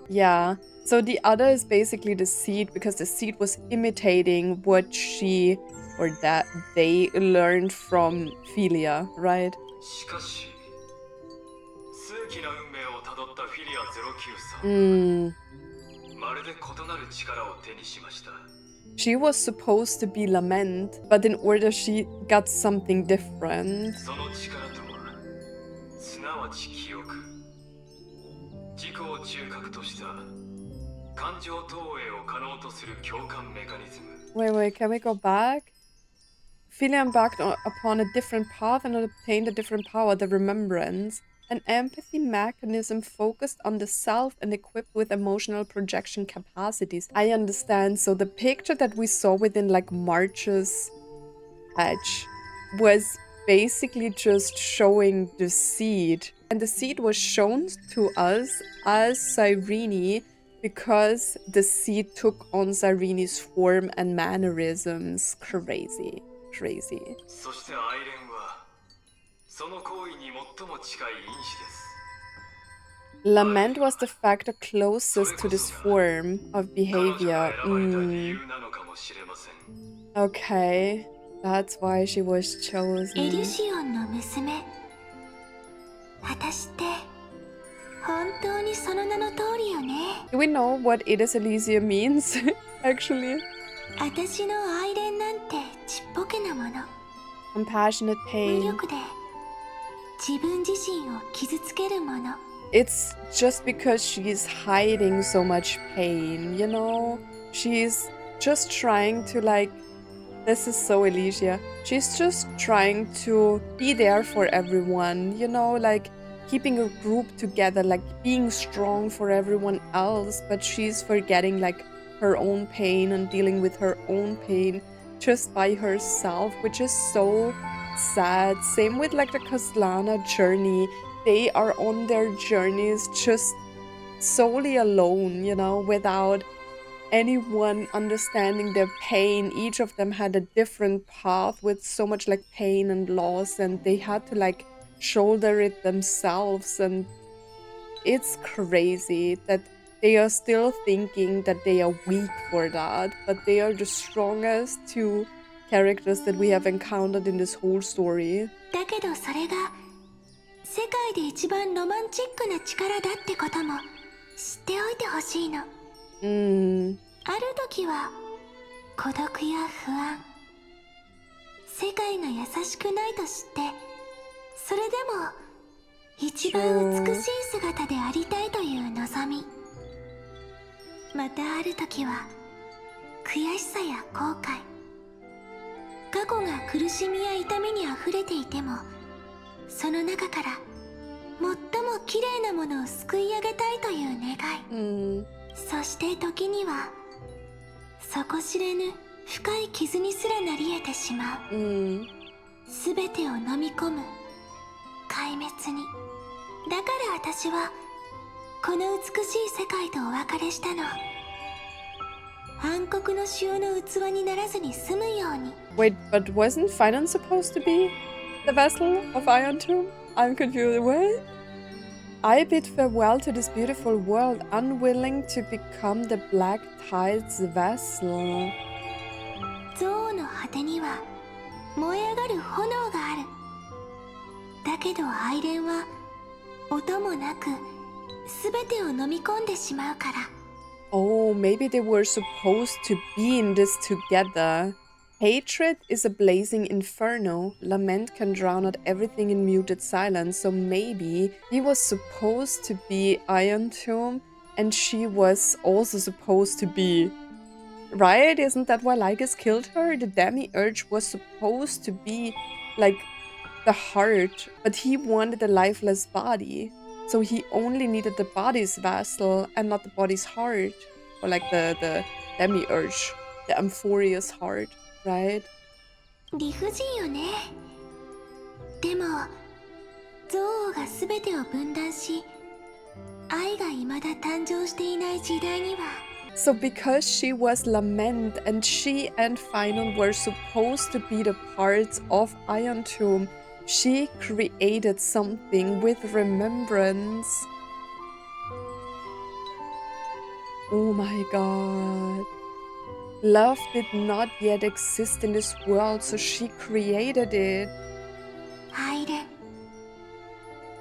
Yeah. So the other is basically the seed, because the seed was imitating what she or that they learned from Philia, right? しかし、数奇な運命をたどったフィリア093。まるで異なる力を手にしました。 She was supposed to be lament, but in order she got something different. その力とは、すなわち記憶。自己を中核とした。 Wait, can we go back? Philia embarked upon a different path and obtained a different power, the remembrance. An empathy mechanism focused on the self and equipped with emotional projection capacities. I understand. So the picture that we saw within like March's Edge was basically just showing the seed. And the seed was shown to us as Cyrene, because the seed took on Cyrene's form and mannerisms. Crazy. Crazy. そしてアイレンはその行為に最も近い因子です。 Lament was the factor closest to this form of behavior. Okay, that's why she was chosen. エリュシオンの娘。私って本当にその名の通りよね。 Do we know what Edis Elysia means, actually? 私のアイレンなんてちっぽけなもの。 Compassionate 無 pain. 力で自分自身を傷つけるもの。 It's just because she's hiding so much pain, you know? She's just trying to, like, this is so Elysia. She's just trying to be there for everyone, you know? Like, keeping a group together, like, being strong for everyone else, but she's forgetting, like, her own pain and dealing with her own pain just by herself, which is so sad. Same with, like, the Kaslana journey. They are on their journeys just solely alone, you know, without anyone understanding their pain. Each of them had a different path with so much like pain and loss, and they had to like shoulder it themselves. And it's crazy that they are still thinking that they are weak for that, but they are the strongest two characters that we have encountered in this whole story. だけどそれが世界で一番ロマンチックな力だってことも知っておいてほしいの。ある時は孤独や不安、世界が優しくないと知って、それでも一番美しい姿でありたいという望み。またある時は悔しさや後悔、過去が苦しみや痛みにあふれていても、その中から最も綺麗なものを救い上げたいという願い、そして時には底知れぬ深い傷にすらなり得てしまう、すべてを飲み込む壊滅に。だから私はこの美しい世界とお別れしたの。暗黒の塩の器にならずに済むように。 Wait, but wasn't Finance supposed to be the vessel of Iron Tomb? I'm confused. What? I bid farewell to this beautiful world, unwilling to become the Black Tide's vessel. 憎悪の果てには燃え上がる炎がある。だけどアイレンは音もなく全てを飲み込んでしまうから。 Oh, maybe they were supposed to be in this together. Hatred is a blazing inferno. Lament can drown out everything in muted silence. So maybe he was supposed to be Iron Tomb and she was also supposed to be. Right? Isn't that why Lycus killed her? The Demi-Urge was supposed to be like the heart, but he wanted a lifeless body. So he only needed the body's vessel and not the body's heart. Or like the Demi-Urge, the Amphoria's heart. Right? 理不尽よね。でも憎悪が全てを分断し、愛が未だ誕生していない時代には。 So because she was Lament and she and Finon were supposed to be the parts of Iron Tomb, she created something with remembrance. Oh my god. Love did not yet exist in this world, so she created it. アイレン、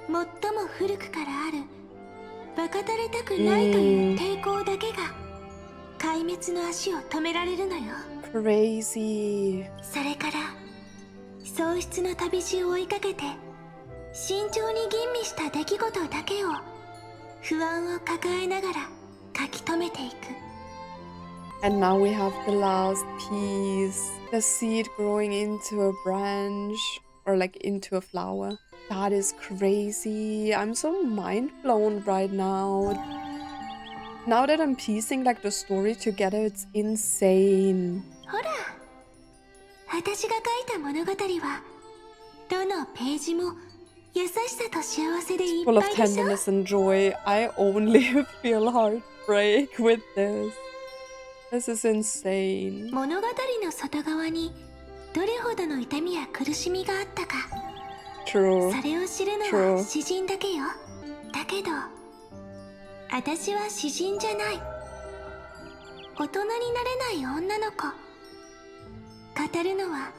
最も古くからある馬鹿たれたくないという抵抗だけが壊滅の足を止められるのよ。 Crazy. それから喪失の旅路を追いかけて慎重に吟味した出来事だけを不安を抱えながら書き留めていく。 And now we have the last piece. The seed growing into a branch or like into a flower. That is crazy. I'm so mind blown right now. Now that I'm piecing like the story together, it's insane. ほら、私が書いた物語はどのページも優しさと幸せでいっ Full of ぱいでしょ。 tenderness and joy. I only feel hard. break with this. This is insane. 物語の外側にどれほどの痛みや苦しみがあったか True. それを知るの True. は詩人だけよ。だけど私は詩人じゃない。大人になれない女の子。語るのは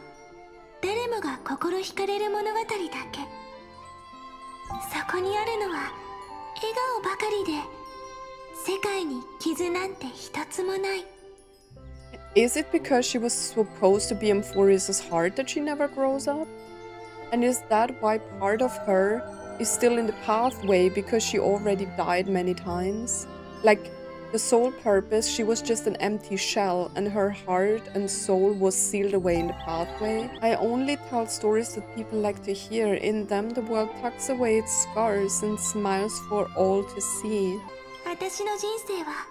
誰もが心惹かれる物語だけ。そこにあるのは笑顔ばかりで、世界に傷なんて一つもない。 Is it because she was supposed to be Emphorius' heart that she never grows up? And is that why part of her is still in the pathway because she already died many times? Like, the sole purpose, she was just an empty shell and her heart and soul was sealed away in the pathway. I only tell stories that people like to hear. In them, the world tucks away its scars and smiles for all to see. 私の人生は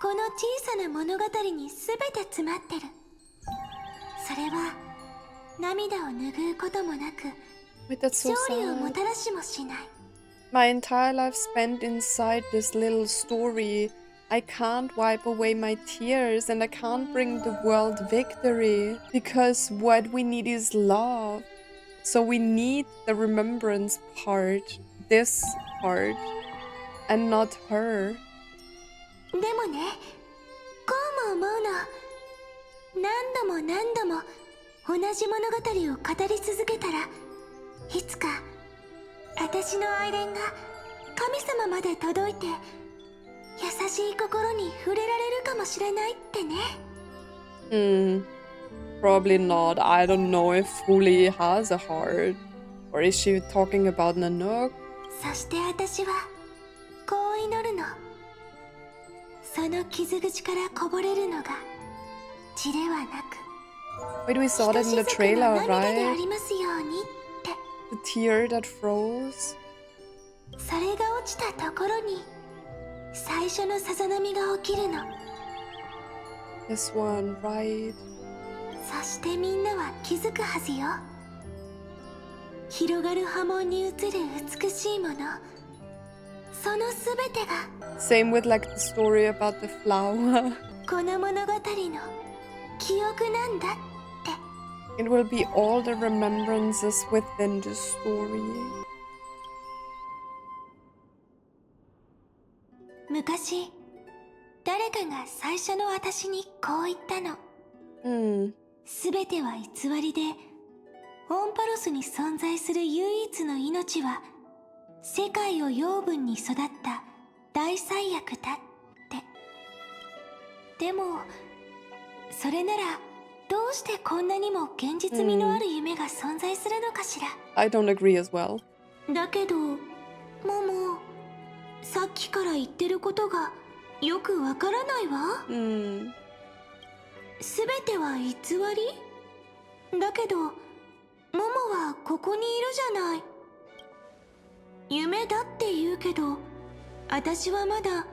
この小さな物語に全て詰まってる。それは涙を拭うこともなく、 Wait, that's so 勝利をも sad. たらしもしない。 My entire life spent inside this little story. I can't wipe away my tears and I can't bring the world victory because what we need is love. So we need the remembrance part, this part, and not her. でもね、こうも思うの。何度も何度も同じ物語を語り続けたら、いつか私の愛恋が神様まで届いて、優しい心に触れられるかもしれないってね。Probably not. I don't know if Philia has a heart. Or is she talking about Nanook? そして私はこう祈るの。その傷口からこぼれるのが血ではなく、 Wait, we saw that in the ひとしずくの trailer, 涙であ right? りますようにって。 The tear that froze. それが落ちたところに最初のさざ波が起きるの。 This one, right? そしてみんなは気づくはずよ。広がる波紋に映る美しいもの、そのすべてが Same with like the story about the flower. この物語の記憶なんだって。 It will be all the remembrances within the story. 昔誰かが最初の私にこう言ったの。すべては偽りで、オンパロスに存在する唯一の命は世界を養分に育った大災悪だって。でもそれならどうしてこんなにも現実味のある夢が存在するのかしら。 I don't agree as well. だけどモモ、さっきから言ってることがよくわからないわ。すべては偽りだけど、モモはここにいるじゃない。夢だって言うけど、私はまだ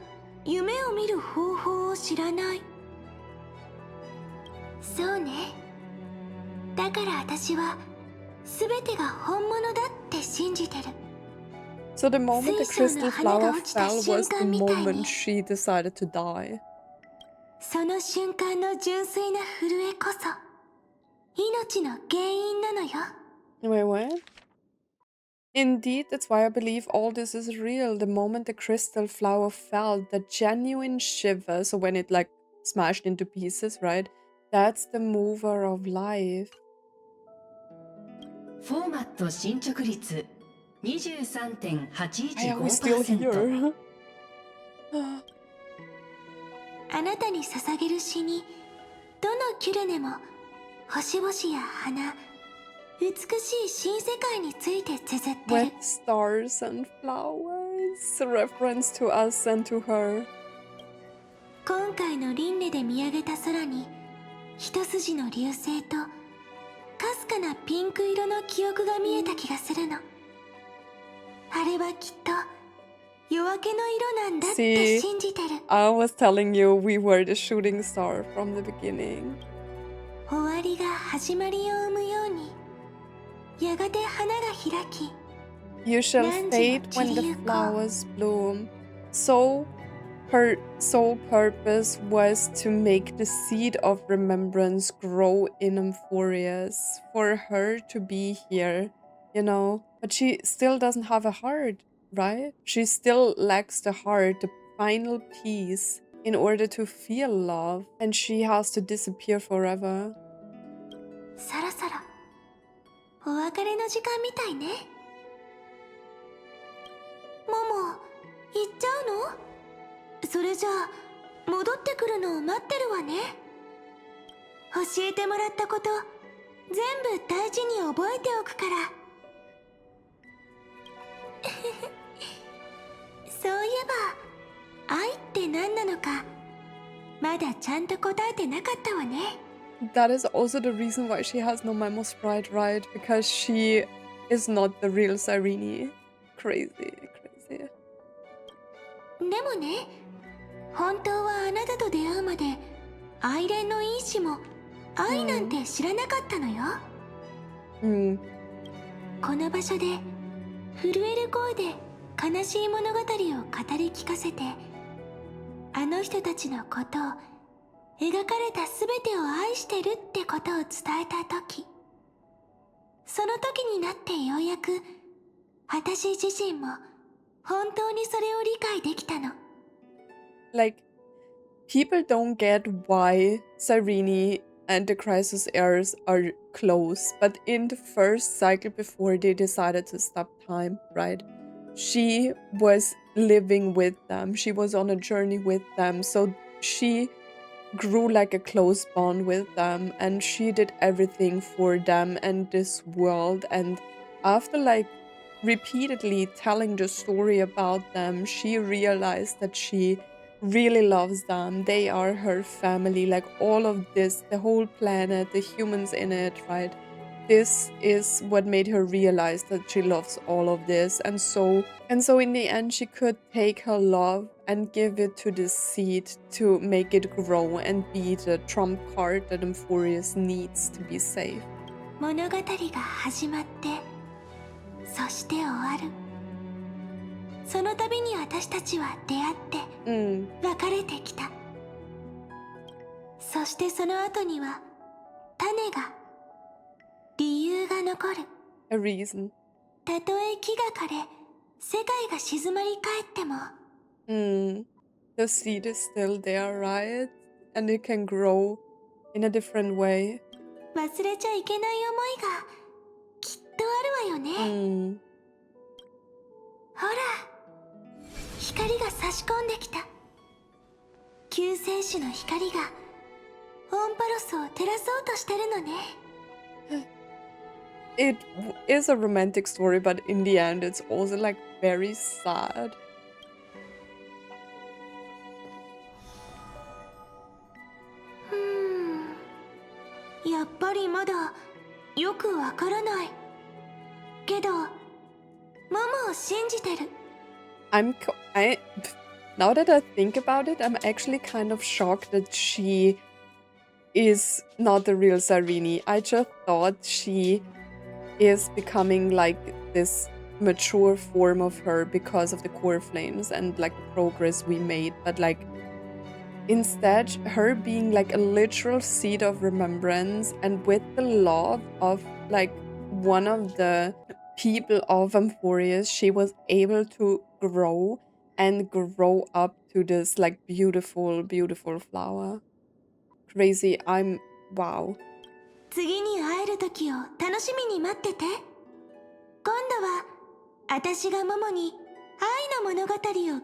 夢を見る方法を知らない。そうね。だから私はすべてが本物だって信じてる。 So the moment the crystal flower fell was the moment she decided to die. その瞬間の純粋な震えこそ命の原因なのよ。 Wait, what? Indeed, that's why I believe all this is real. The moment the crystal flower fell, the genuine shiver, so when it like smashed into pieces, right? That's the mover of life. フォーマット進捗率 Why are we still 23.815%。 here? あなたに捧げる詩にどのキュレネも星々や花、美しい新世界について綴ってる。 With stars and flowers, reference to us and to her. 今回の輪廻で見上げた空に一筋の流星とかすかなピンク色の記憶が見えた気がするの。あれはきっと夜明けの色なんだって信じてる。 I was telling you we were the shooting star from the beginning. 終わりが始まりを生むように、やがて花が開き、 You shall fade when the flowers bloom. So her sole purpose was to make the seed of remembrance grow in Amphorius, for her to be here, you know? But she still doesn't have a heart, right? She still lacks the heart, the final piece, in order to feel love, and she has to disappear forever. そろそろお別れの時間みたいね。モモ、行っちゃうの？それじゃあ戻ってくるのを待ってるわね。教えてもらったこと全部大事に覚えておくから。そういえば愛って何なのかまだちゃんと答えてなかったわね。That is also the reason why she has no Memo Sprite, right? Because she is not the real Cyrene. Crazy, crazy. でもね、本当はあなたと出会うまで愛恋の因子も愛なんて知らなかったのよ。この場所で震える声で悲しい物語を語り聞かせて、あの人たちのことを描かれた全てを愛してるってことを伝えた時、その時になってようやく私自身も本当にそれを理解できたの。Like, people don't get why Cyrene and the Crisis Heirs are close, but in the first cycle before they decided to stop time, right? She was living with them. She was on a journey with them, so she grew like a close bond with them, and she did everything for them and this world. And after like repeatedly telling the story about them, she realized that she really loves them. They are her family, like all of this, the whole planet, the humans in it, right? This is what made her realize that she loves all of this. And so in the end, she could take her love and give it to this seed to make it grow and be the trump card that Amphorius needs to be safe. 物語が始まって、そして終わる。その度に私たちは出会って、別れてきた。そしてその後には種が、理由が残る。A reason. たとえ木が枯れ、世界が静まり返っても。The seed is still there, right? And it can grow in a different way. 忘れちゃいけない思いがきっとあるわよね。ほら、光が差し込んできた。救世主の光がオンパロスを照らそうとしてるのね。It is a romantic story, but in the end, it's also like very sad. やっぱりまだよくわからない。けど、ママを信じてる。Now that I think about it, I'm actually kind of shocked that she is not the real Cyrene. I just thought she is becoming like this mature form of her because of the core flames and like the progress we made, but like instead her being like a literal seed of remembrance, and with the love of like one of the people of Amphorius, she was able to grow and grow up to this like beautiful flower. Crazy. Wow. 次に会える時を楽しみに待ってて。今度は私がママに愛の物語を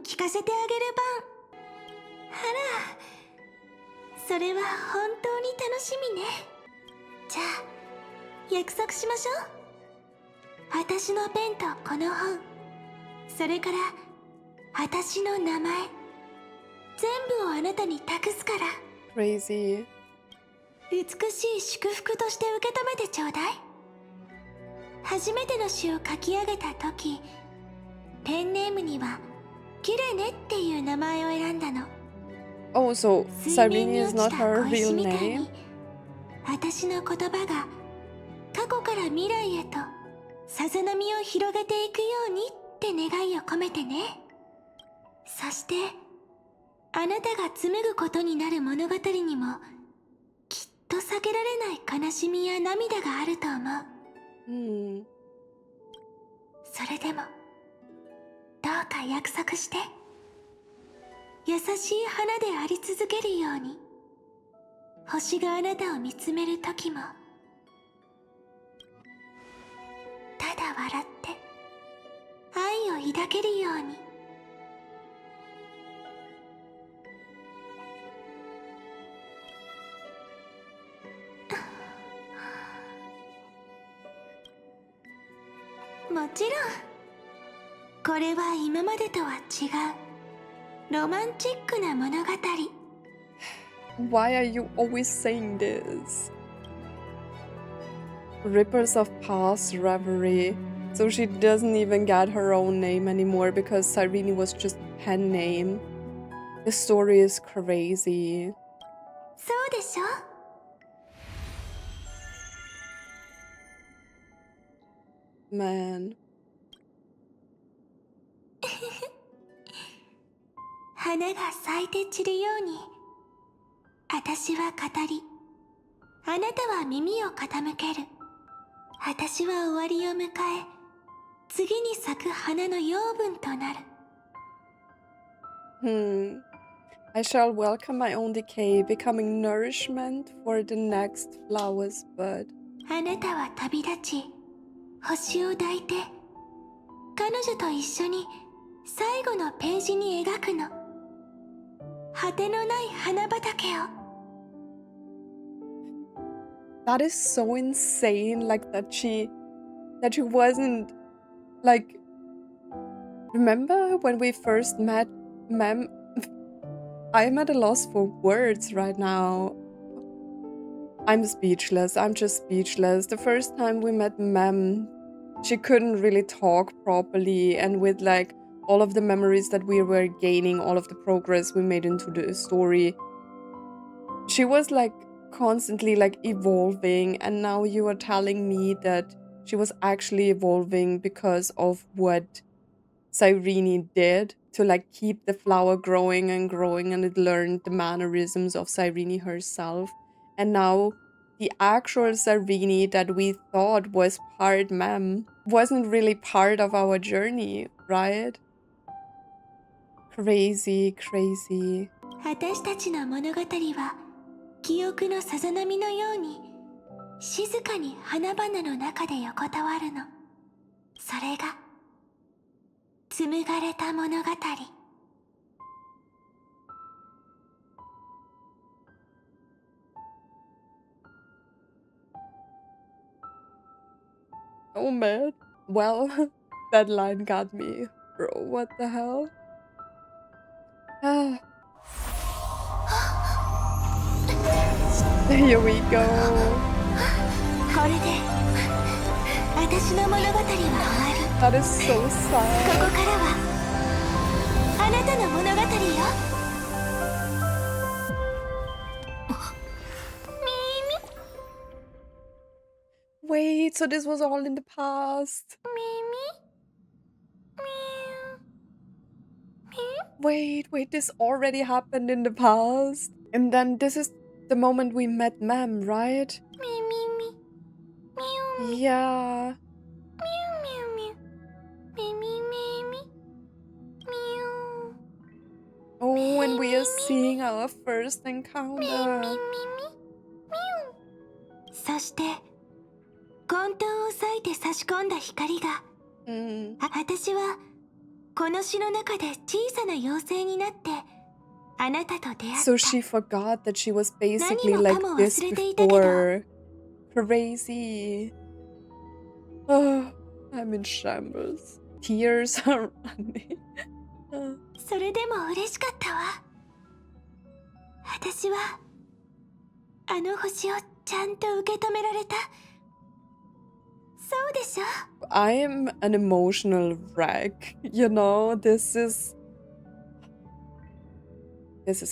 聞かせてあげる番。あら、それは本当に楽しみね。じゃあ約束しましょう。私のペンとこの本、それから私の名前、全部をあなたに託すから。Crazy. 美しい祝福として受け止めてちょうだい。初めての詩を書き上げた時、ペンネームにはキレネっていう名前を選んだの。Oh, so Cyrene is not her real name? 私の言葉が過去から未来へとさざ波を広げていくようにって願いを込めてね。そしてあなたが紡ぐことになる物語にもきっと避けられない悲しみや涙があると思う。それでもどうか約束して、優しい花であり続けるように。星があなたを見つめるときもただ笑って愛を抱けるように。もちろんこれは今までとは違うロマンチックな物語。Why are you always saying this? Ripples of past reverie. So she doesn't even get her own name anymore because Cyrene was just a pen name. The story is crazy. そうでしょ。Man. 花が咲いて散るように私は語り、あなたは耳を傾ける。私は終わりを迎え、次に咲く花の養分となる。I shall welcome my own decay, becoming nourishment for the next flower's bud. あなたは旅立ち、星を抱いて、彼女と一緒に最後のページに描くの。果てのない花畑を。That is so insane, like that she wasn't like, remember when we first met Mem? I'm at a loss for words right now. I'm speechless. I'm just speechless. The first time we met Mem, she couldn't really talk properly, and with like all of the memories that we were gaining, all of the progress we made into the story, she was like constantly like evolving, and now you are telling me that she was actually evolving because of what Cyrene did to like keep the flower growing and growing, and it learned the mannerisms of Cyrene herself. And now the actual Cyrene that we thought was part Mem wasn't really part of our journey, right? Crazy, crazy. 私たちの物語は記憶のさざ波のように静かに花々の中で横たわるの。それが紡がれた物語。Oh man. Well, that line got me. Bro, what the hell? Ah. Here we go. これで私の物語は終わり。That is so こ sad. こからはあなたの物語よ。Wait, so this was all in the past. Wait, this already happened in the past. And then this is the moment we met Mem, right? Yeah. Oh, and we are seeing our first encounter. そして混沌を裂いて差し込んだ光が、私はこの詩の中で小さな妖精になってあなたと出会った。 So she forgot that she was basically like this before. Crazy. Oh, I'm in shambles. Tears are running. それでも嬉しかったわ。私はあの星をちゃんと受け止められた。そうでしょ。 I'm an emotional wreck, you know. This is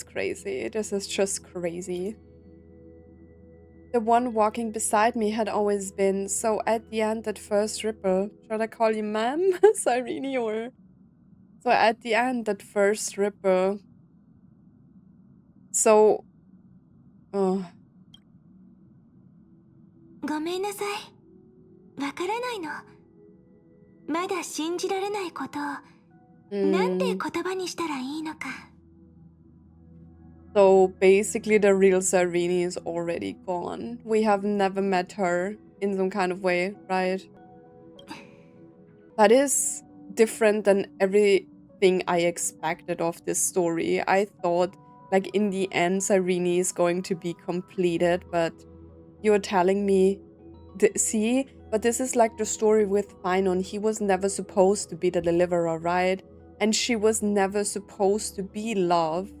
crazy. This is just crazy. The one walking beside me had always been, so at the end, that first ripple. Should I call you Ma'am, Cyrene, or? So at the end, that first ripple. So, ごめんなさい。わからないの。まだ信じられないことを、なんて言葉にしたらいいのか。So basically the real Cyrene is already gone. We have never met her in some kind of way, right? That is different than everything I expected of this story. I thought, like, in the end, Cyrene is going to be completed, but you're telling me, see? But this is like the story with Finon. He was never supposed to be the deliverer, right? And she was never supposed to be love,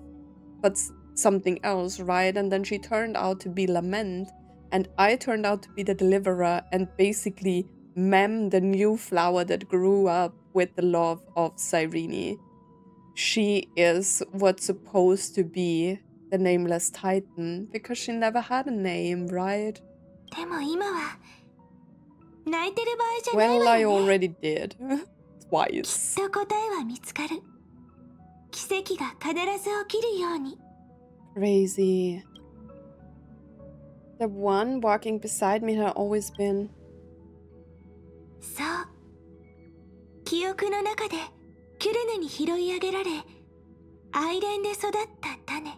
but something else, right? And then she turned out to be Lament, and I turned out to be the deliverer and basically Mem, the new flower that grew up with the love of Cyrene. She is what's supposed to be the nameless titan because she never had a name, right? でも今は泣いてる場合じゃない Well, わ I よね。 already did. Twice. きっと答えは見つかる。奇跡が必ず起きるように。 Crazy. The one walking beside me had always been. そう。記憶の中でキュレネに拾い上げられ、愛恋で育った種。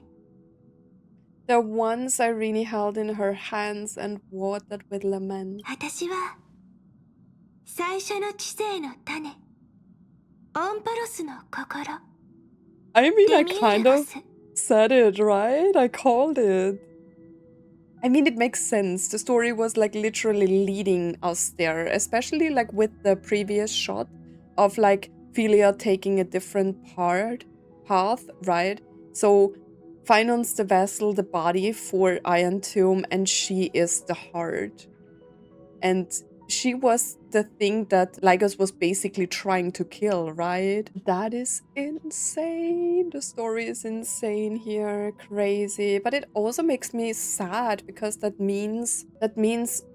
The one Cyrene held in her hands and watered with lament. 私は最初の知性の種。オンパロスの心。 I mean, I デミウ kind リオ of ス。 said it, right? I called it. I mean, it makes sense. The story was like literally leading us there, especially like with the previous shot of like Philia taking a different path, right? So Finon's the vessel, the body for Iron Tomb, and she is the heart. And she was the thing that Lycos was basically trying to kill, right? That is insane. The story is insane here, crazy. But it also makes me sad because that means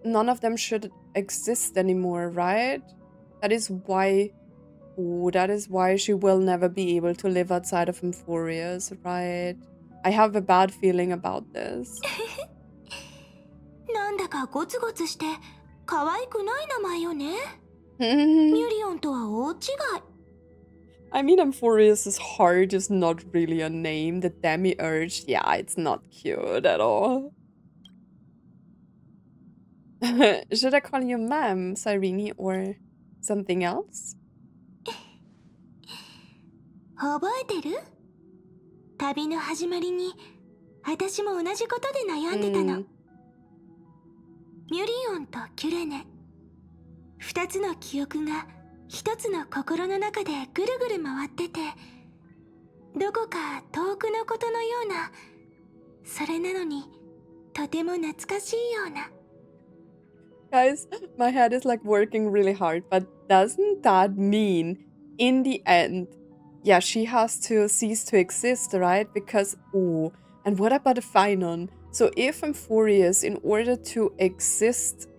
none of them should exist anymore, right? That is why she will never be able to live outside of Emphorius, right? I have a bad feeling about this. なんだかゴツゴツして可愛くない名前よね。ミュリオンとは大違い。 I mean, Emphorius' heart is not really a name. The Demiurge, yeah, it's not cute at all. Should I call you Ma'am, Cyrene, or something else? 覚えてる？旅の始まりに私も同じことで悩んでたの。ミュリオンとキュレネ。二つの記憶が一つの心の中でぐるぐる回ってて、どこか遠くのことのような、それなのにとても懐かしいような。 Guys, my head is like working really hard, but doesn't that mean in the end, yeah, she has to cease to exist, right? Because, oh, and what about the Finon? So if Emphorius, in order to exist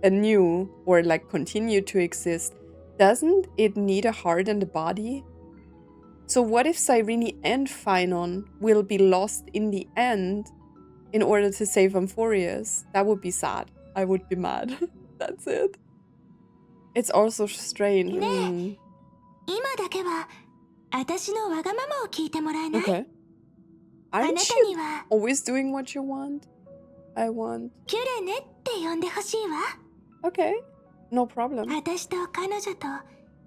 anew, or like continue to exist, doesn't it need a heart and a body? So what if Cyrene and Finon will be lost in the end in order to save Emphorius? That would be sad. I would be mad. That's it. It's also strange. ねえ、今だけは私のわがままを聞いてもらえない？ Okay. あな Aren't た you には always doing what you want? I want. キュレネって呼んでほしいわ。 Okay. No problem. 私と彼女と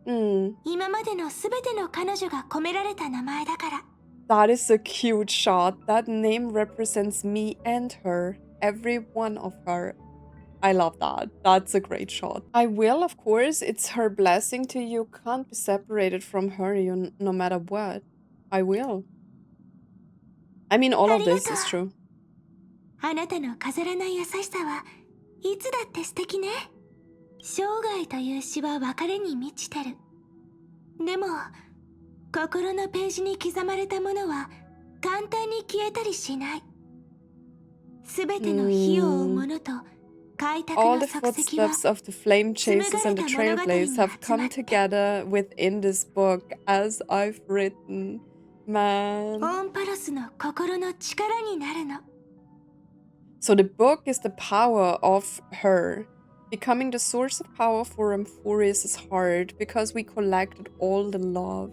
Mm. 今までのすべての彼女が込められた名前だから。 That is a cute shot. That name represents me and her. Every one of her. I love that. That's a great shot. I will, of course. It's her blessing to you. Can't be separated from her no matter what. I will. I mean, all of this is true. あなたの飾らない優しさはいつだって素敵ね。生涯という詩は別れに満ちてる。でも心のページに刻まれたものは簡単に消えたりしない。すべての火を追うものと開拓 All の the 足跡は footsteps of the flame chasers and the trailblazers have come together within this book as I've written. Man. オンパロスの心の力になるの。 So the book is the power of her, becoming the source of power for Amphorius' heart because we collected all the love.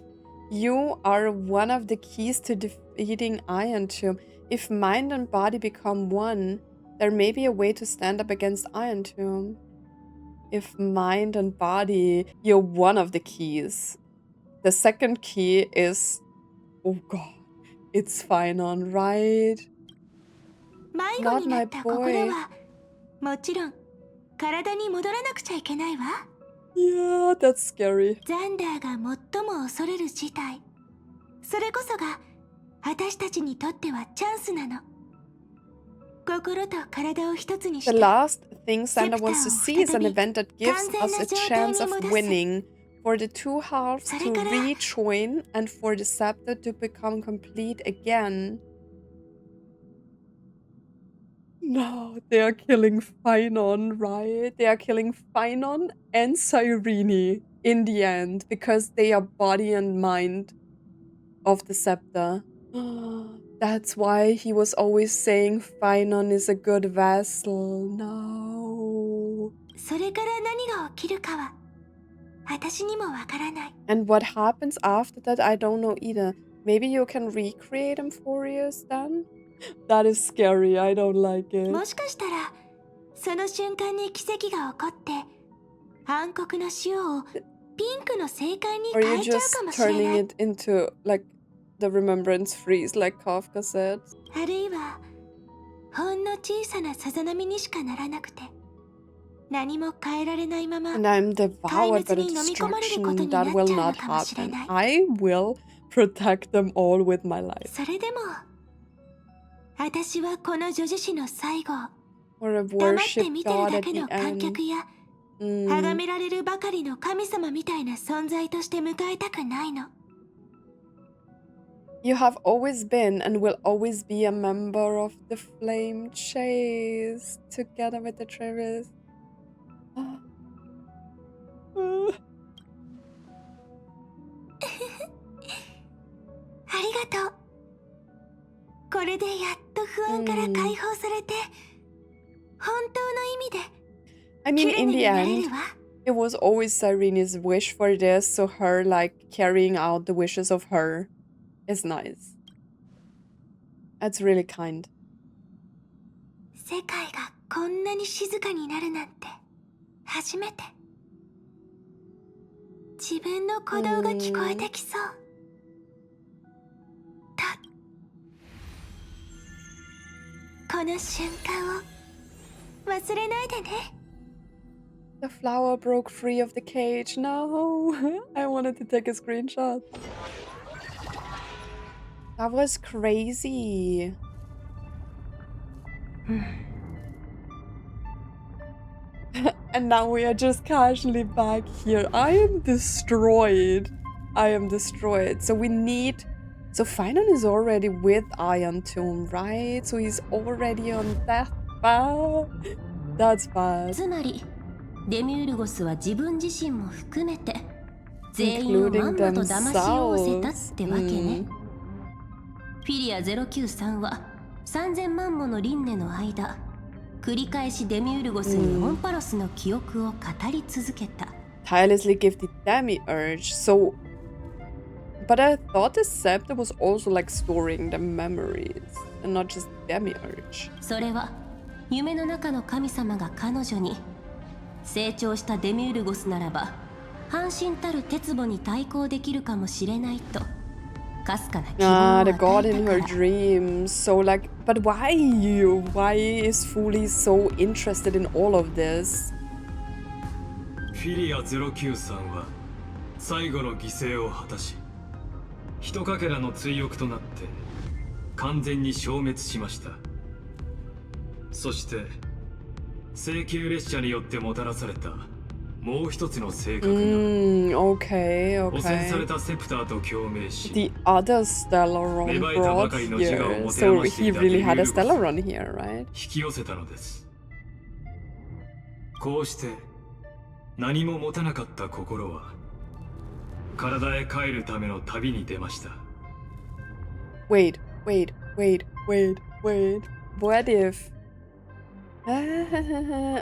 You are one of the keys to defeating Iron Tomb. If mind and body become one, there may be a way to stand up against Iron Tomb. If mind and body, you're one of the keys. The second key is, oh god, it's Finon, right? 迷子になった心はもちろん体に戻らなくちゃいけないわ。 Yeah, that's scary. ザンダーが最も恐れる事態、それこそが私たちにとってはチャンスなの。心と体を一つにして The last thing Zandar wants to see is an event that gives us a chance of winning, for the two halves to rejoin and for the scepter to become complete again. No, they are killing Finon, right? They are killing Finon and Cyrene in the end because they are body and mind of the scepter. That's why he was always saying Finon is a good vessel. No. それから何が起きるかは私にもわからない。 And what happens after that, I don't know either. Maybe you can recreate Amphorius then? That is scary. I don't like it. もしかしたらその瞬間に奇跡が起こって暗黒の塩をピンクの正解に Or 変 you えちゃう just かもしれな turning い。 it into like the remembrance freeze, like Kafka said. あるいはほんの小さなさざ波にしかならなくて何も変えられないまま And I'm devoured by the destruction that will not happen. I will protect them all with my life. それでも私はこの女子誌の最後 Or a 黙って worship 見てる god だ at け the の観 end. 客や崇められるばかりの神様みたいな存在として迎えたくないの。 You have always been and will always be a member of the Flame Chase, together with the Travis. ありがとう。これでやっと不安から解放されて、本当の意味で I mean, in the end, it was always Cyrene's wish for this, so her, like, carrying out the wishes of her is nice. That's really kind. 世界がこんなに静かになるなんて初めて。自分の鼓動が聞こえてきそう。この瞬間を忘れないでね。 The flower broke free of the cage. No, I wanted to take a screenshot. That was crazy. And now we are just casually back here. I am destroyed. I am destroyed. So we need... So Finon is already with Iron Tomb, right? So he's already on death. That's bad. つまりデミウルゴスは自分自身も含めて全員をまんまと騙し合わせたってわけね。フィリア093は3000万もの輪廻の間繰り返しデミウルゴスにオンパロスの記憶を語り続けた。Tirelessly give the demiurge. So, but I thought the scepter was also like storing the memories and not just demiurge. それは夢の中の神様が彼女に成長したデミウルゴスならば半身たる鉄母に対抗できるかもしれないとかすかな希望を与 The え god た in か her ら。 dreams. So like, but why you? Why is Fuli so interested in all of this? フィリア093は最後の犠牲を果たし、ひとかけらの追憶となって完全に消滅しました。そして請求列車によってもたらされたもう一つの性格が、Okay, 汚染され okay. たセプターと共鳴し、 The other Stellaron brought here. So he really had a Stellaron here, right? 引き寄せたのです。こうして何も持たなかった心は体へ帰るための旅に出ました。Wait. What if?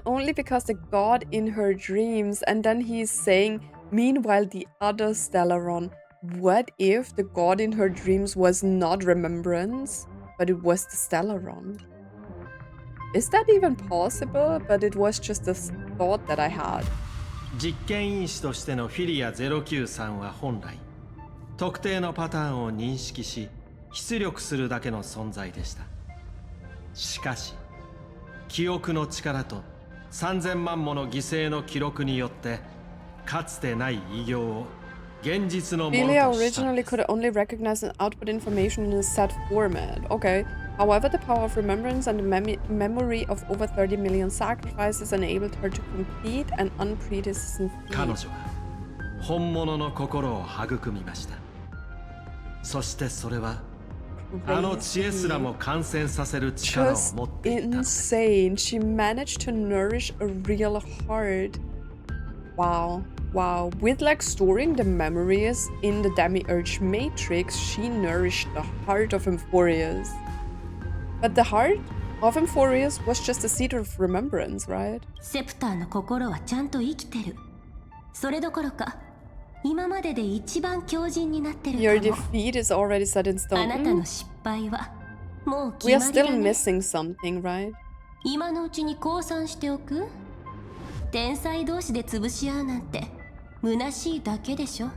Only because the god in her dreams, and then he's saying, meanwhile the other Stellaron. What if the god in her dreams was not remembrance, but it was the Stellaron? Is that even possible? But it was just a thought that I had. 実験因子としてのフィリア093は本来特定のパターンを認識し出力するだけの存在でした。しかし記憶の力と3000万もの犠牲の記録によってかつてない偉業を現実のものとした。 Philia originally could only recognize and output information in a set format. Okay. However, the power of remembrance and the memory of over 30 million sacrifices enabled her to complete an unprecedented feat. 彼女は本物の心を育みました。そしてそれはあの知恵すらも感染させる力を持っていた。 Insane. She managed to nourish a real heart. Wow. With like storing the memories in the Demiurge matrix, she nourished the heart of Emphorius. But the heart of Emphorius was just a seed of remembrance, right? セプターの心はちゃんと生きてる。それどころか、今までで一番強靭になってるかも。 Your defeat is already set in あなた stone. の失敗はもう We 決 are まりだ still ね。 missing something, right? 今のうちに降参しておく。天才同士で潰し合うなんて虚しいだけでしょ。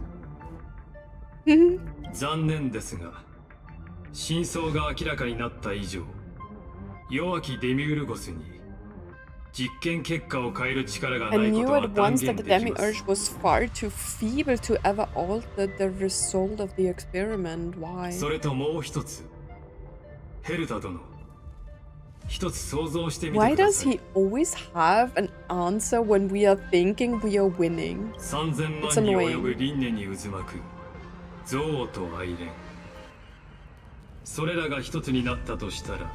残念ですが真相が明らかになった以上弱きデミウルゴスに実験結果を変える力が I ないこ knew とは at 断 once 言 that で the きます Demiurge was far too feeble to ever alter the result of the experiment. Why? それともう一つヘルタ殿一つ想像してみ Why てくだ does さい he always have an answer when we are thinking we are winning? 3000 It's 万に及 annoying. ぶ輪廻に渦巻く憎悪と愛恋それらが一つになったとしたら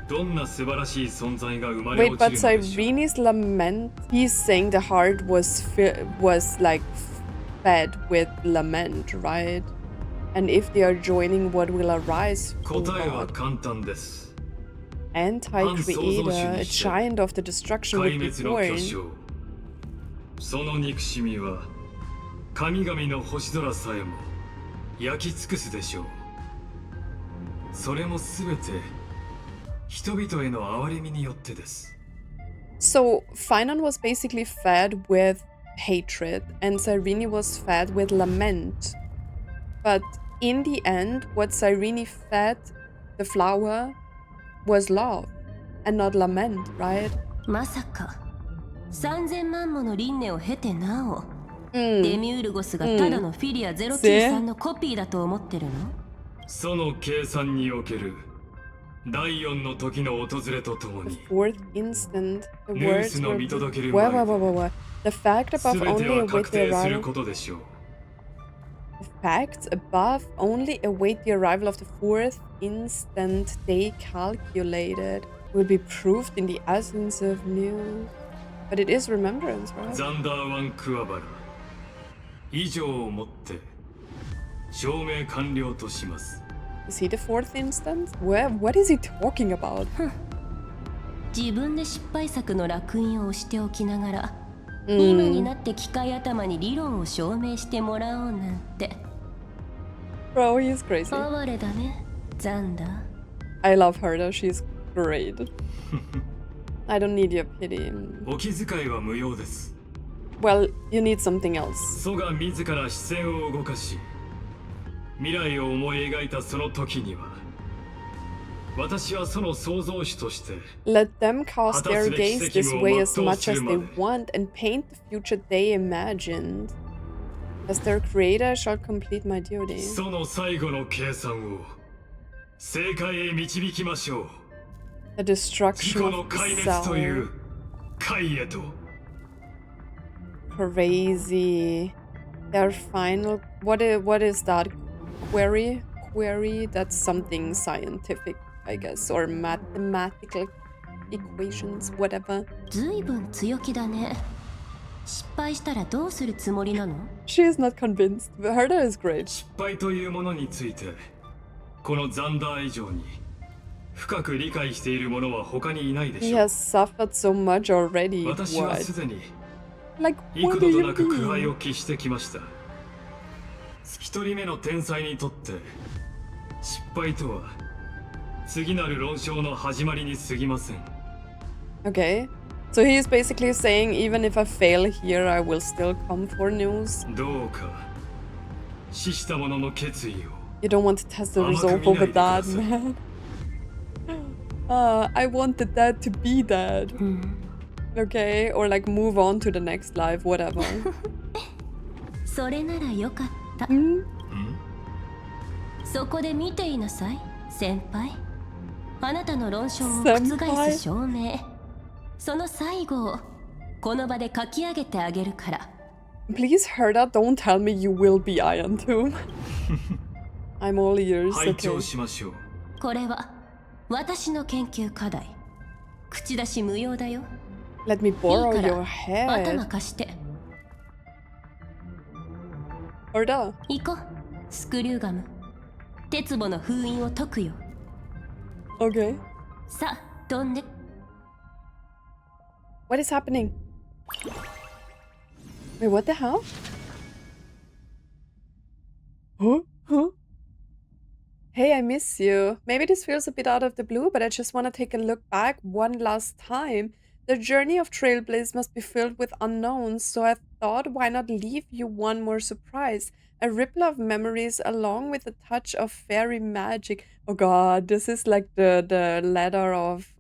どんな素晴らしい存在が生まれ Wait, 落ち but るのでしょう Cyrene's lament, he's saying the heart was like fed with lament, right? And if they are joining, what will arise? Oh 答えは God. 簡単です Anti-creator, a giant of the destruction 壊 would be 滅の巨 born. 匠その憎しみは神々の星空さえも焼き尽くすでしょうそれもすべて人々への憐れみによってです So Finon was basically fed with hatred, and Cyrene was fed with lament. But in the end, what Cyrene fed the flower was love, and not lament, right? まさか3000万もの輪廻を経てなお、Mm. デミウルゴスがただのフィリア093のコピーだと思ってるの？その計算における第4の時の訪れととも The に fourth instant, the ニュー words スの were... 見届ける Wait. 前 The fact す above べて only は await 確 the 定する arrival... ことでしょう The facts above only await the arrival of the fourth instant they calculated will be proved in the essence of news. But it is remembrance, right? ザンダーワンクワバラ以上をもって証明完了とします Is he the fourth instant? What is he talking about? 自分で失敗作の烙印を押しておきながら、うん今になって機械頭に理論を証明してもらおうなんて Bro, he's crazy. 哀れだね、ザンダー。 I love Herta, she's great. I don't need your pity. お気遣いは無用です Well, you need something else. 祖が自ら視線を動かし未来を思い描いたその時には私はその創造主として Let them cast their gaze this way as much as they want and paint the future they imagined. As their creator, I shall complete my duty. その最後の計算を正解へ導きましょう The 自 destruction 己の of the 壊滅という cell. 解へと Crazy. Their final... What is that? Query? That's something scientific, I guess. Or mathematical equations, whatever. ずいぶん強気だね。失敗したらどうするつもりなの？ She is not convinced. Herta is great. 失敗というものについてこのザンダー以上に深く理解している者は他にいないで He しょう。 has suffered so much already. 私は What? すでに Like, 幾 what 度 do と you なく苦 mean? 杯を喫してきました。一人目の天才にとって失敗とは次なる論証の始まりに過ぎません。 Okay. So he is basically saying even if I fail here, I will still come for news. どうか死した者の決意を You don't want to test the resolve of a dead man. I want the dead to be dead. Okay, or like move on to the next life, whatever. それならよかった。そこで見ていなさい、先輩。あなたの論証を覆す証明。その最後をこの場で書き上げてあげるから。Please, Herta, don't tell me you will be Iron Tomb. I'm all ears. 拝聴 Okay. しましょう。これは私の研究課題。口出し無用だよ。 Let me いい borrow か your ら頭 head. 貸して。 Herta. 行こう、スクリューガム。鉄棒の封印を解くよ。 Okay. さあ、飛んで。 What is happening? Wait, what the hell? Huh? Hey, I miss you. Maybe this feels a bit out of the blue, but I just want to take a look back one last time. The journey of Trailblaze must be filled with unknowns, so I thought why not leave you one more surprise? A ripple of memories along with a touch of fairy magic. Oh god, this is like the letter of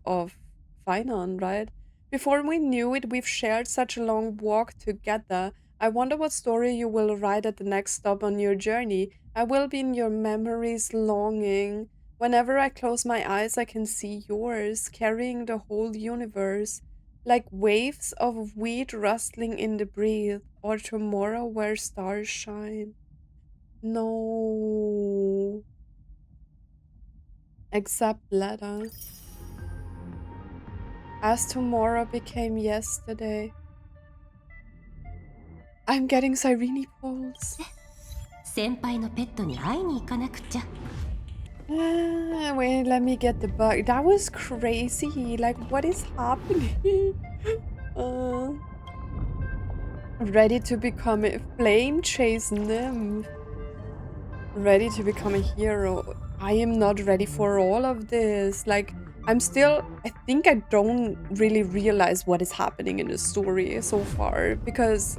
Finon, right? Before we knew it, we've shared such a long walk together. I wonder what story you will write at the next stop on your journey. I will be in your memories longing. Whenever I close my eyes, I can see yours, carrying the whole universe. Like waves of wheat rustling in the breeze, or tomorrow where stars shine. No. Except letter. As tomorrow became yesterday. I'm getting Cyrene pulse. 先輩のペットに会いに行かなくちゃ。 Wait, let me get the bug. That was crazy. Like, what is happening? Ready to become a flame chase nymph. Ready to become a hero. I am not ready for all of this. Like, I think I don't really realize what is happening in the story so far. Because,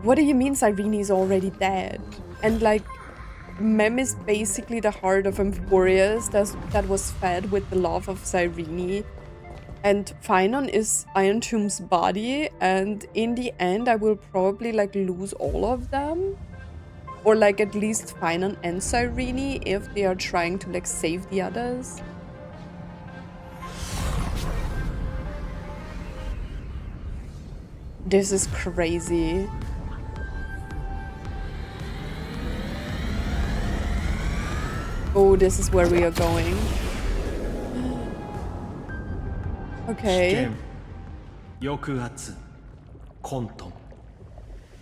what do you mean Cyrene is already dead? And like, Mem is basically the heart of Emphorius that was fed with the love of Cyrene. And Finon is Iron Tomb's body. And in the end, I will probably like lose all of them. Or like at least Finon and Cyrene if they are trying to like save the others. This is crazy. Oh, this is where we are going. Okay. 抑圧混沌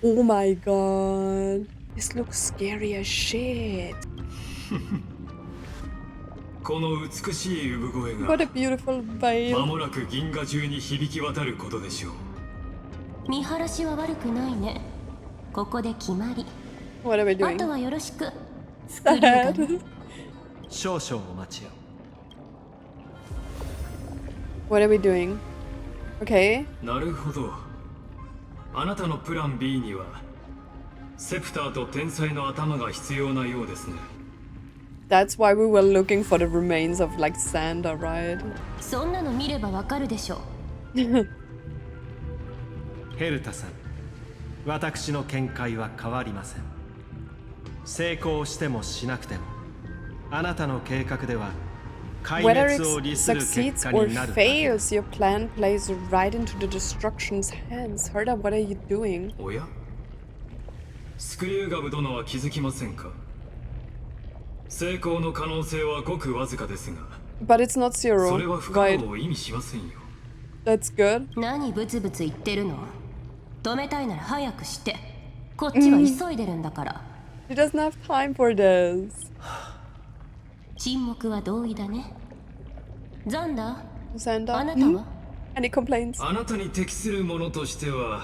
Oh my god. This looks scary as shit. この美しい産声 What が a beautiful 間 veil. もなく銀河中に響き渡ることでしょう。見晴らしは悪くないね。ここで決まり。 What are we あ doing? とはよろしく。スクリューガム。 Sad. 少々お待ちを What are we doing? Okay. なるほど。あなたのプラン B にはセプターと天才の頭が必要なようですね。 That's why we were looking for the remains of like Zandar, right? そんなの見ればわかるでしょ。ヘルタさん、私の見解は変わりません。成功してもしなくても、あなたの計画では壊 Whether 滅 it を利する succeeds 結果 or になるはずです fails, your plan plays right into the destruction's hands. Herta, what are you doing? おやスクリューガブ殿は気づきませんか？成功の可能性はごくわずかですが、 But it's not それ zero, は不可 right? 能を意味しませんよ。 That's good. 何ブツブツ言ってるの？止めたいなら早くして。こっちは急いでるんだから。 She doesn't have time for this. 沈黙は同意だね。ザンダー、 Zandar? あなたは Any complaints? あなたに適するものとしては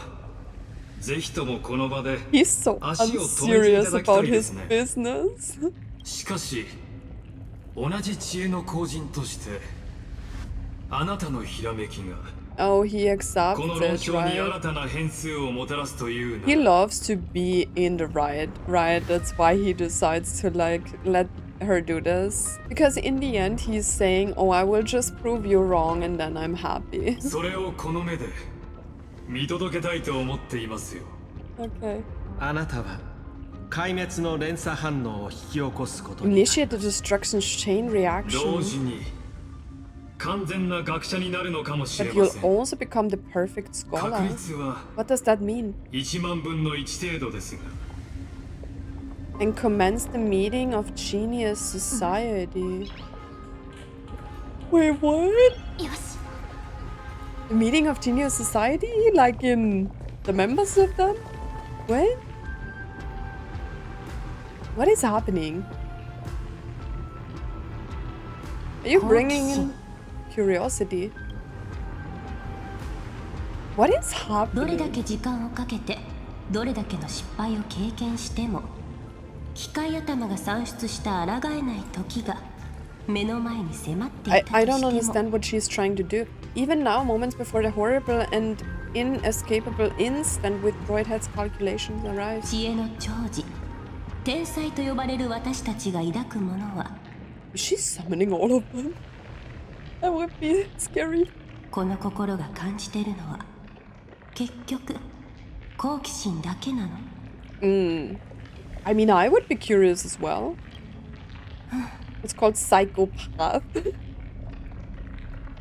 ぜひともこの場で He's so 足を止めてい unserious ただきた about いで his すね。 business. しかし同じ知恵の後人としてあなたのひらめきが Oh, he こ accepts の論 it, 証に right? 新たな変数をもたらすというな He loves to be in the right? That's why he decides to like let her do this. Because in the end he's saying, oh, I will just prove you wrong and then I'm happy. それをこの目で見届けたいと思っていますよ。 Okay. あなたは壊滅の連鎖反応を引き起こすことに Initiate the destruction chain 同 reaction. 時に完全な学者になるのかもし But れま you'll せん。 also become the perfect 確 scholar. 率は What does that mean? 1万分の1程度ですが And commence the meeting of Genius Society. Wait, what? よし The meeting of Genius Society? Like in the members of them? What? What is happening? Are you bringing in curiosity? What is どれだ happening? け時間をかけてどれだけの失敗を経験しても機械頭が算出した抗えない時が目の前に迫ってい I た don't としても understand what she's trying to do. Even now, moments before the horrible and inescapable instant with Broidhead's calculations arrives. 知恵の寵児天才と呼ばれる私たちが抱くものは Is she summoning all of them? That would be scary. この心が感じてるのは結局好奇心だけなの I mean, I would be curious as well. It's called psychopath.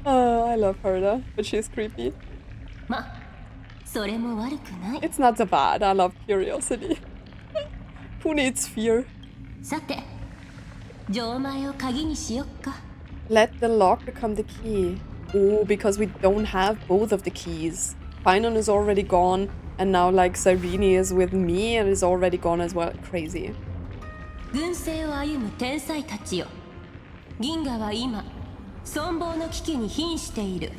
I love Herta, but she's creepy. まそれも悪くない It's not so bad. I love curiosity. Who needs fear? さて錠前を鍵にしよっか Let the lock become the key. Oh, because we don't have both of the keys. Finon is already gone, and now like Cyrene is with me and is already gone as well. Crazy. 軍政を歩む天才たちよ銀河は今存亡の危機に瀕している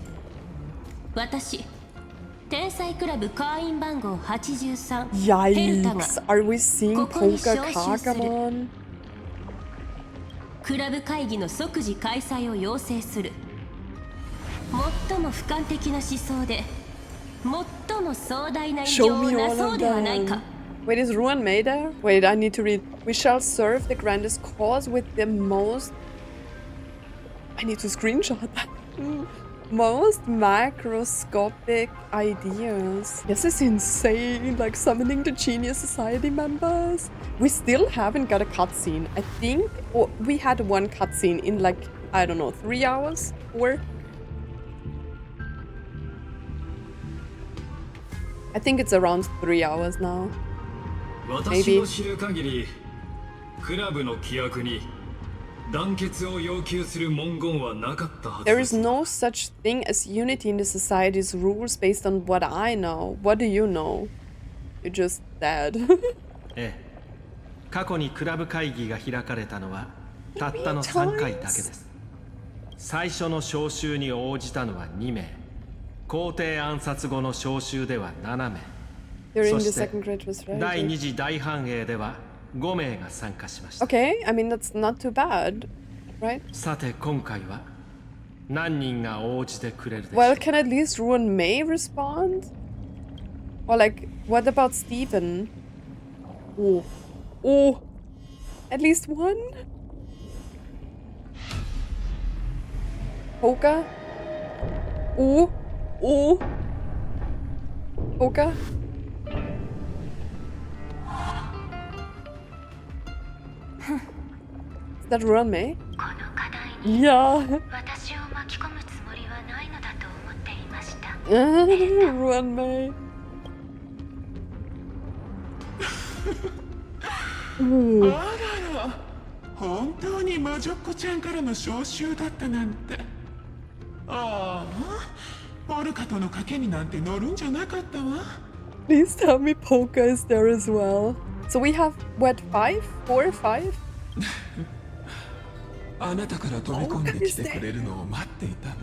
私天才クラブ会員番号83ヘルタが Yikes! Are we seeing ここに POLKA 招集する Kagamon? クラブ会議の即時開催を要請する最も俯瞰的な思想で最も壮大な偉業 Show を me な all そ of うではないか them. Wait, is Ruan Mei there? Wait, I need to read. We shall serve the grandest cause with the most... I need to screenshot that. Most macroscopic ideas. This is insane, like summoning the Genius Society members. We still haven't got a cutscene. I think we had one cutscene in like, I don't know, 3 hours? 4? I think it's around 3 hours now. 私の知る限りクラブの規約に団結を要求する文言はなかったはず There で is す no such thing as unity in the society's rules based on what I know. What do you know? You're just dead. ええ過去にクラブ会議が開かれたのはたったの3回だけです最初の招集に応じたのは2名皇帝暗殺後の招集では7名 During そ the して second great restoration. 第2次大繁栄では5名が参加しました Okay, I mean that's not too bad, right? さて今回は何人が応じてくれるでしょう Well, can at least Ruan Mei respond? Or like, what about Stephen? Oh, oh, at least one? POLKA? Oh, oh, POLKA? Is that Ruan Mei? この課題に Yeah. 私を巻き込むつもりはないのだと思っていました Ruan Mei. あらら本当に魔女っ子ちゃんからの招集だったなんてああポルカとの賭けになんて乗るんじゃなかったわ Please tell me POLKA is there as well. So we have, what, 5? 4 or 5? あなたから飛び込んできてくれるのを待っていたの。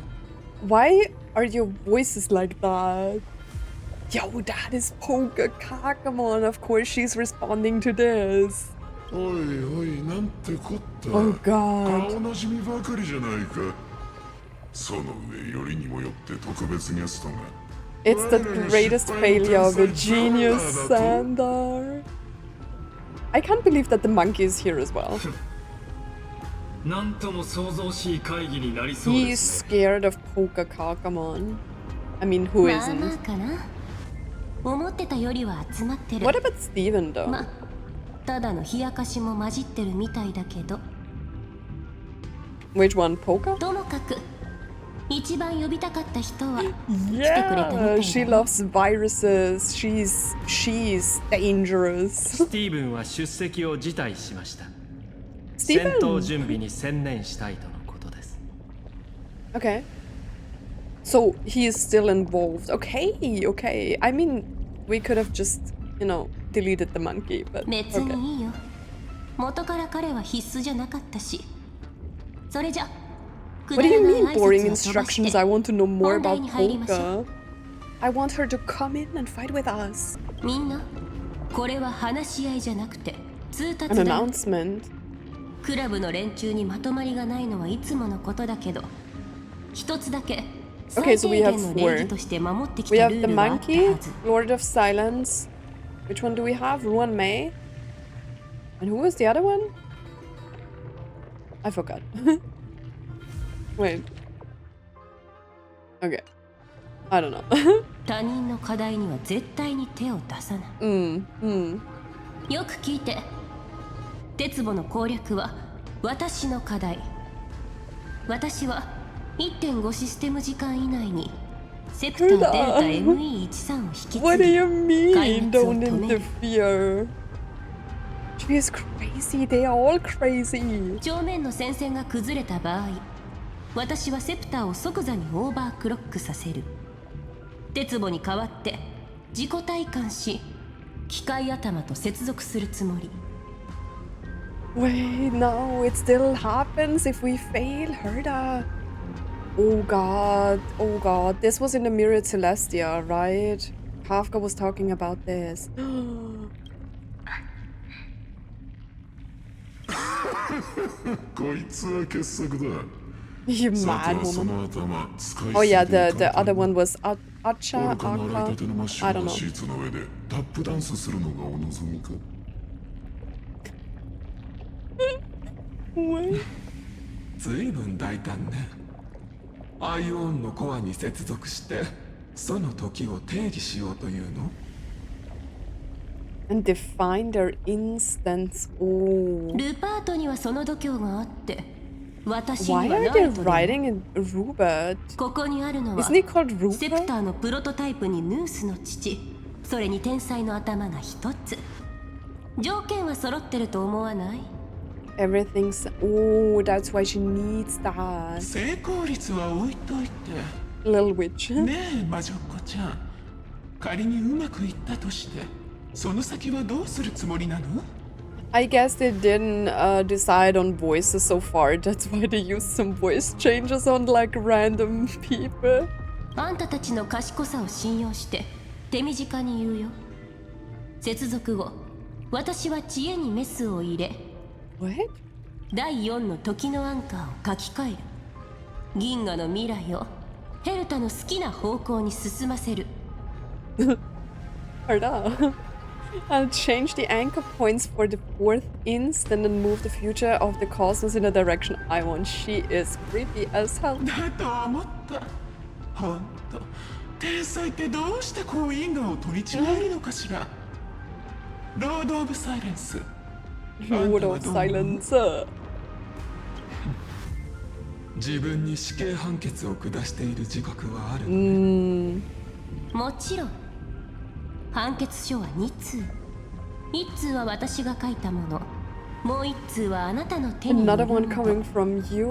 Why are your voices like that? Yo, that is POLKA Kakamon. Of course she's responding to this. おいおい、なんてこった。 Oh god. 顔なじみばかりじゃないか。その上よりにもよって特別ゲストが。 It's the greatest failure of a genius, Zandar. I can't believe that the monkey is here as well. なんとも想像しい会議になりそうで He's すね。 scared of POLKA Kakamon. I mean, who まあまあ isn't? かな。思ってたよりは集まってる。 What about Steven though? まあただの冷やかしも混じってるみたいだけど。 Which one, POLKA? ともかく一番呼びたかった人は Yeah, she loves viruses. She's dangerous. スティーブンは出席を辞退しました。スティーブン戦闘準備に専念したいとのことです。 Okay. So he is still involved. Okay, okay. I mean, we could have just, you know, deleted the monkey, but 別 okay. にいいよ。元から彼は必須じゃなかったし。それじゃ。 What do you mean boring instructions? I want to know more about POLKA. I want her to come in and fight with us. みんな、これは話し合いじゃなくて通達 An だ。 announcement. クラブの連中にまとまりがないのはいつものことだけど、一つだけ Okay, 最 so 低 we have 限の礼儀 four. として守ってき We た have ル the ールがあった monkey, はず。 Lord of Silence. Which one do we have? Ruan Mei? And who was the other one? I forgot. Wait. Okay. I don't know. 他人の課題には絶対に手を出さない。よく聞いて。鉄棒の攻略は私の課題。私は 1.5 システム時間以内にセクターデルタ ME13 を引き継ぎ What do you mean? 開発を Don't 止める。 interfere. She is crazy. They are all crazy. 正面の戦線が崩れた場合、私はセプターを即座にオーバークロックさせる。鉄棒に代わって自己体感し、機械頭と接続するつもり。 Wait, no, it still happens if we fail, Herta. Oh god, oh god. This was in the Mirror Celestia, right? Kafka was talking about this. こいつは傑作だ。 You さ mad てはそ woman. の頭使い Oh すぎ yeah, て the いかん other one was Acha, 愚かな洗い Aka. たての真っ I 白 don't なシ know. ーツの上でタップダンスするのがお望みか。ずいぶん大胆ね。アイオンのコアに接続してその時を定義しようというの？ And define their instance. Oh. ルパートにはその度胸があって、私 Why には are な they いとでも。 writing in Rupert? ここにあるのは Isn't he called セプ Rupert? ターのプロトタイプにヌースの父、それに天才の頭が一つ。条件は揃ってると思わない？ Everything's. Oh, that's why she needs that. 成功率は置いといて。 Little witch. ねえ魔女っ子ちゃん、仮にうまくいったとしてその先はどうするつもりなの？ I guess they didn't decide on voices so far. That's why they used some voice changes on like random people. あんたたちの賢さを信用して手短に言うよ。接続後、私は知恵にメスを入れ、 What? 第4の時のアンカーを書き換える。銀河の未来をヘルタの好きな方向に進ませる。Herta. I'll change the anchor points for the fourth instant and move the future of the cosmos in a direction I want. She is creepy as hell. だと思った。ほんと天才ってどうしてこう因果を取り違えるのかしら。ロード・オブ・サイレンス。 Lord of Silence. 自分に死刑判決を下している自覚はある。もちろん判決書は2通。1通は私が書いたもの、もう1通はあなたの手による Another も one の。 coming from you.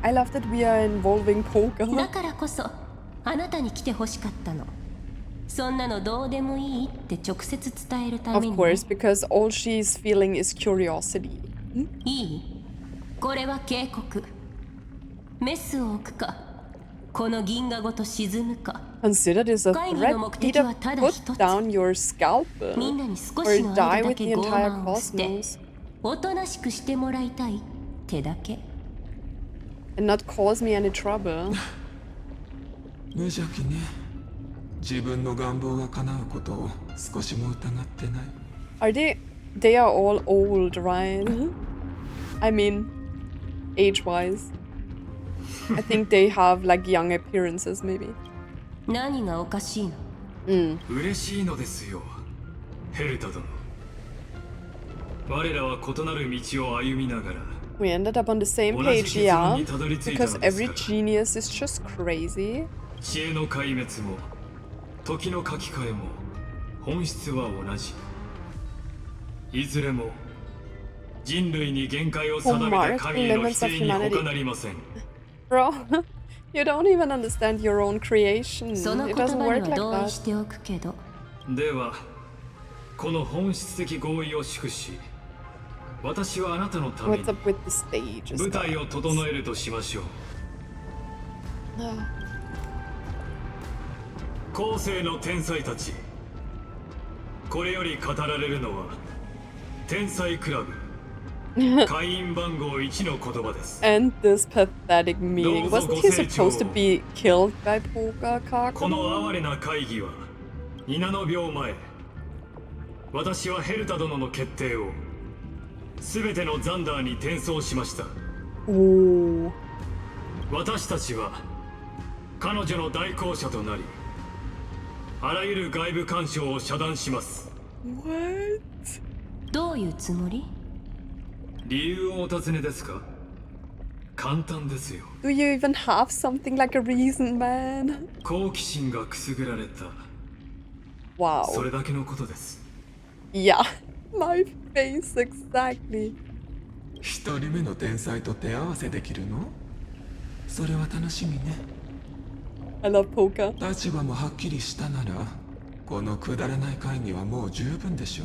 I love that we are involving だ POLKA. からこそあなたに来てほしかったの。そんなのどうでもいいって直接伝えるた Of めに。 course, because all she's feeling is curiosity. いい？これは警告。メスを置くか、この銀河ごと沈むか。 Consider this a threat. Either put down your scalpel みんなに少 or しの die 間だ with け the 傲 entire 慢を捨て、 cosmos おとなしくしてもらいたいってだけ。 and not cause me any trouble. 無邪気ね。自分の願望が叶うことを少しも疑ってない。Are they are all old, right? I mean, age-wise. I think they have like young appearances, maybe. 何がおかしいの？嬉しいのですよ、ヘルタ殿。我らは異なる道を歩みながら We ended up on the same page, yeah. Because every genius is just crazy. 知恵の壊滅も時の書き換えも本質は同じ。いずれも人類に限界を定めた神への否定に他なりません。Bro, you don't even understand your own creation. その It 言 doesn't 葉に work は同 like 意し that. ておくけど。ではこの本質的合意を祝し、私はあなたのために What's up with the stage? 舞台を整えるとしましょう。後世の天才たち、これより語られるのは天才クラブ会員番号1の言葉です。 And this pathetic meeting. Wasn't he supposed to be killed by POLKA? この哀れな会議はニナの秒前、私はヘルタ殿の決定を全てのザンダーに転送しました。 Oh. 私たちは彼女の代行者となり、あらゆる外部干渉を遮断します。 What? どういうつもり？理由をお尋ねですか？簡単ですよ。 Do you even have something like a reason, man? 好奇心がくすぐられた。 Wow. それだけのことです。 Yeah, my face exactly. 一人目の天才と手合わせできるの？それは楽しみね。 I love POLKA. 立場もはっきりしたなら、このくだらない会議はもう十分でしょ。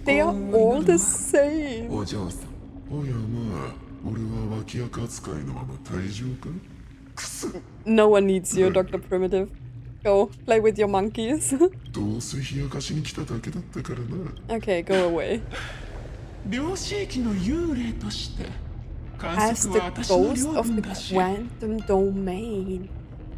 They are all the same. お嬢さん。おやまあ、俺は脇役扱いのまま退場か？くそ。 No one needs you, Dr. Primitive. Go, play with your monkeys. どうせ冷やかしに来ただけだったからな。Okay, go away. 量子域の幽霊として観 As 測 the は私の ghost 領 of 分 the だし。 quantum domain.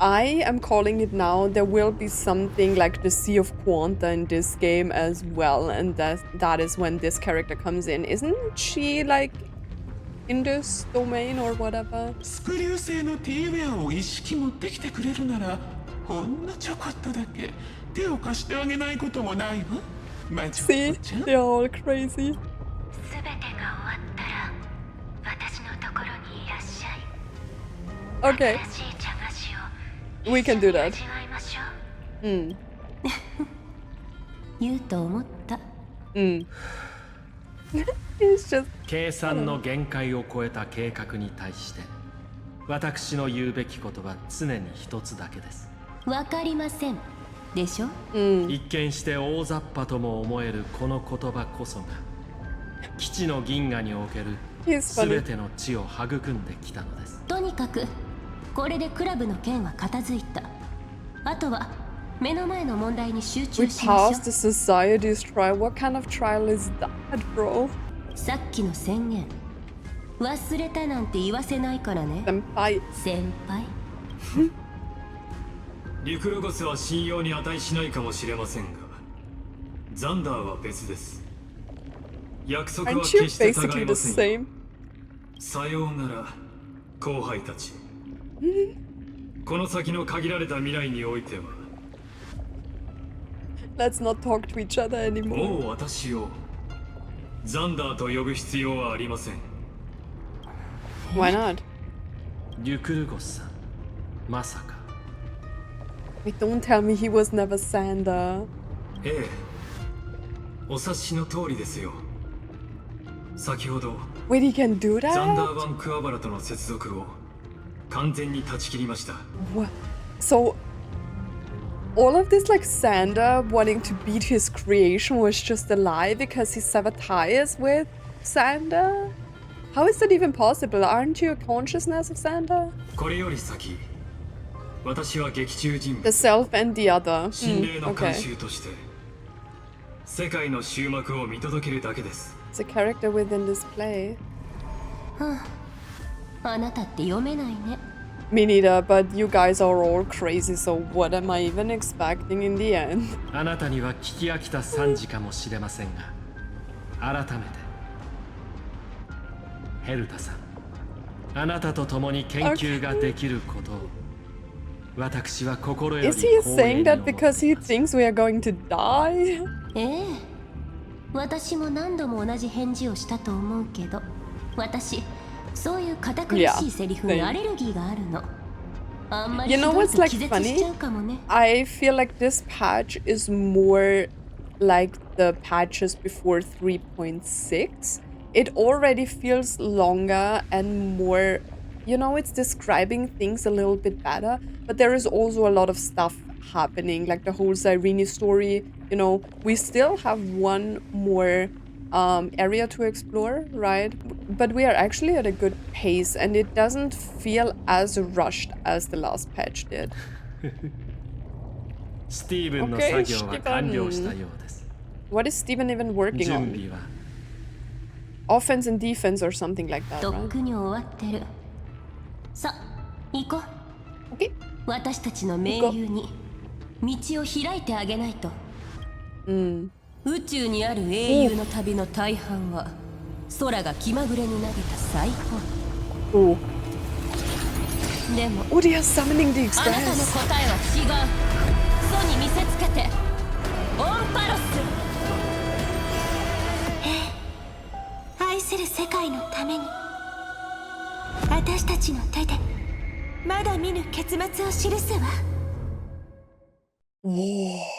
I am calling it now. There will be something like the Sea of Quanta in this game as well, and that is when this character comes in. Isn't she like in this domain or whatever? スクリュー星の T ウェアを一式持ってきてくれるなら、ほんのちょこっとだけ手を貸してあげないこともないわ。マジ See, they're all crazy. すべてが終わったら私のところにいらっしゃい。 Okay, 新しい茶菓子を we can do that. 味わいましょう。言うと思った。 It's just 計算の限界を超えた計画に対して私の言うべきことは常に一つだけです。わかりませんでしょ？一見して大雑把とも思えるこの言葉こそが基地の銀河における He's 全 funny. ての知を育んできたのです。とにかくこれでクラブの件は片付いた。あとは目の前の問題に集 We 中しましょ passed the society's trial. What kind of trial is that, bro? う。さっきの宣言忘れたなんて言わせないからね。 Senpai. 先輩。リクロゴスは信用に値しないかもしれませんが、ザンダーは別です。約束は Aren't you 決して違 basically いま the せんよ。 same? さようなら後輩たち。この先の限られた未来においては Let's not talk to each other anymore. もう私をザンダーと呼ぶ必要はありません。 Why not? リュクルゴスさん、まさか。 Wait, don't tell me he was never Zandar. ええ、お察しの通りですよ。先ほど Wait, he can do ザンダ that? ー版クワバラとの接続を完全に断ち切りました。 What? So, all of this, like Zandar wanting to beat his creation, was just a lie because he severed ties with Zandar? How is that even possible? Aren't you a consciousness of Zandar? これより先、私は劇中人物 The self and the other. 心霊の監 Okay. 修として、世界の終幕を見届けるだけです。 It's a character within this play. あなたって読めないね。 Me neither, but you guys are all crazy, so what am I even expecting in the end? あなたには聞き飽きた惨事かもしれませんが、改めてヘルタさん、あなたと共に研究ができることを、私は心より Is he saying that because he thinks we are going to die? ええ、私も何度も同じ返事をしたと思うけど、私そういう堅苦しいセリフにアレルギーがあるの。あんまり You ひ know どい what's と like 気絶しちゃうかもね。 funny? I feel like this patch is more like the patches before 3.6. It already feels longer and more, you know, it's describing things a little bit better, but there is also a lot of stuff happening, like the whole Cyrene story. You know, we still have one more area to explore, right? But we are actually at a good pace and it doesn't feel as rushed as the last patch did. スティーブンの作業は完了したようです。 What is Steven even working 準 on? 備は Offense and defense or something like that, とっ right? くに終わってる。さ、行こう。 Okay. 私たちの盟友に道を開いてあげないと。宇宙にある英雄の旅の大半は空が気まぐれに投げた最高。 Oh. でも Oh, they are summoning the あなたの Express. 答えは違う。クソに見せつけてオンパロス。愛する世界のために私たちの手でまだ見ぬ結末を記すわ。Whoa.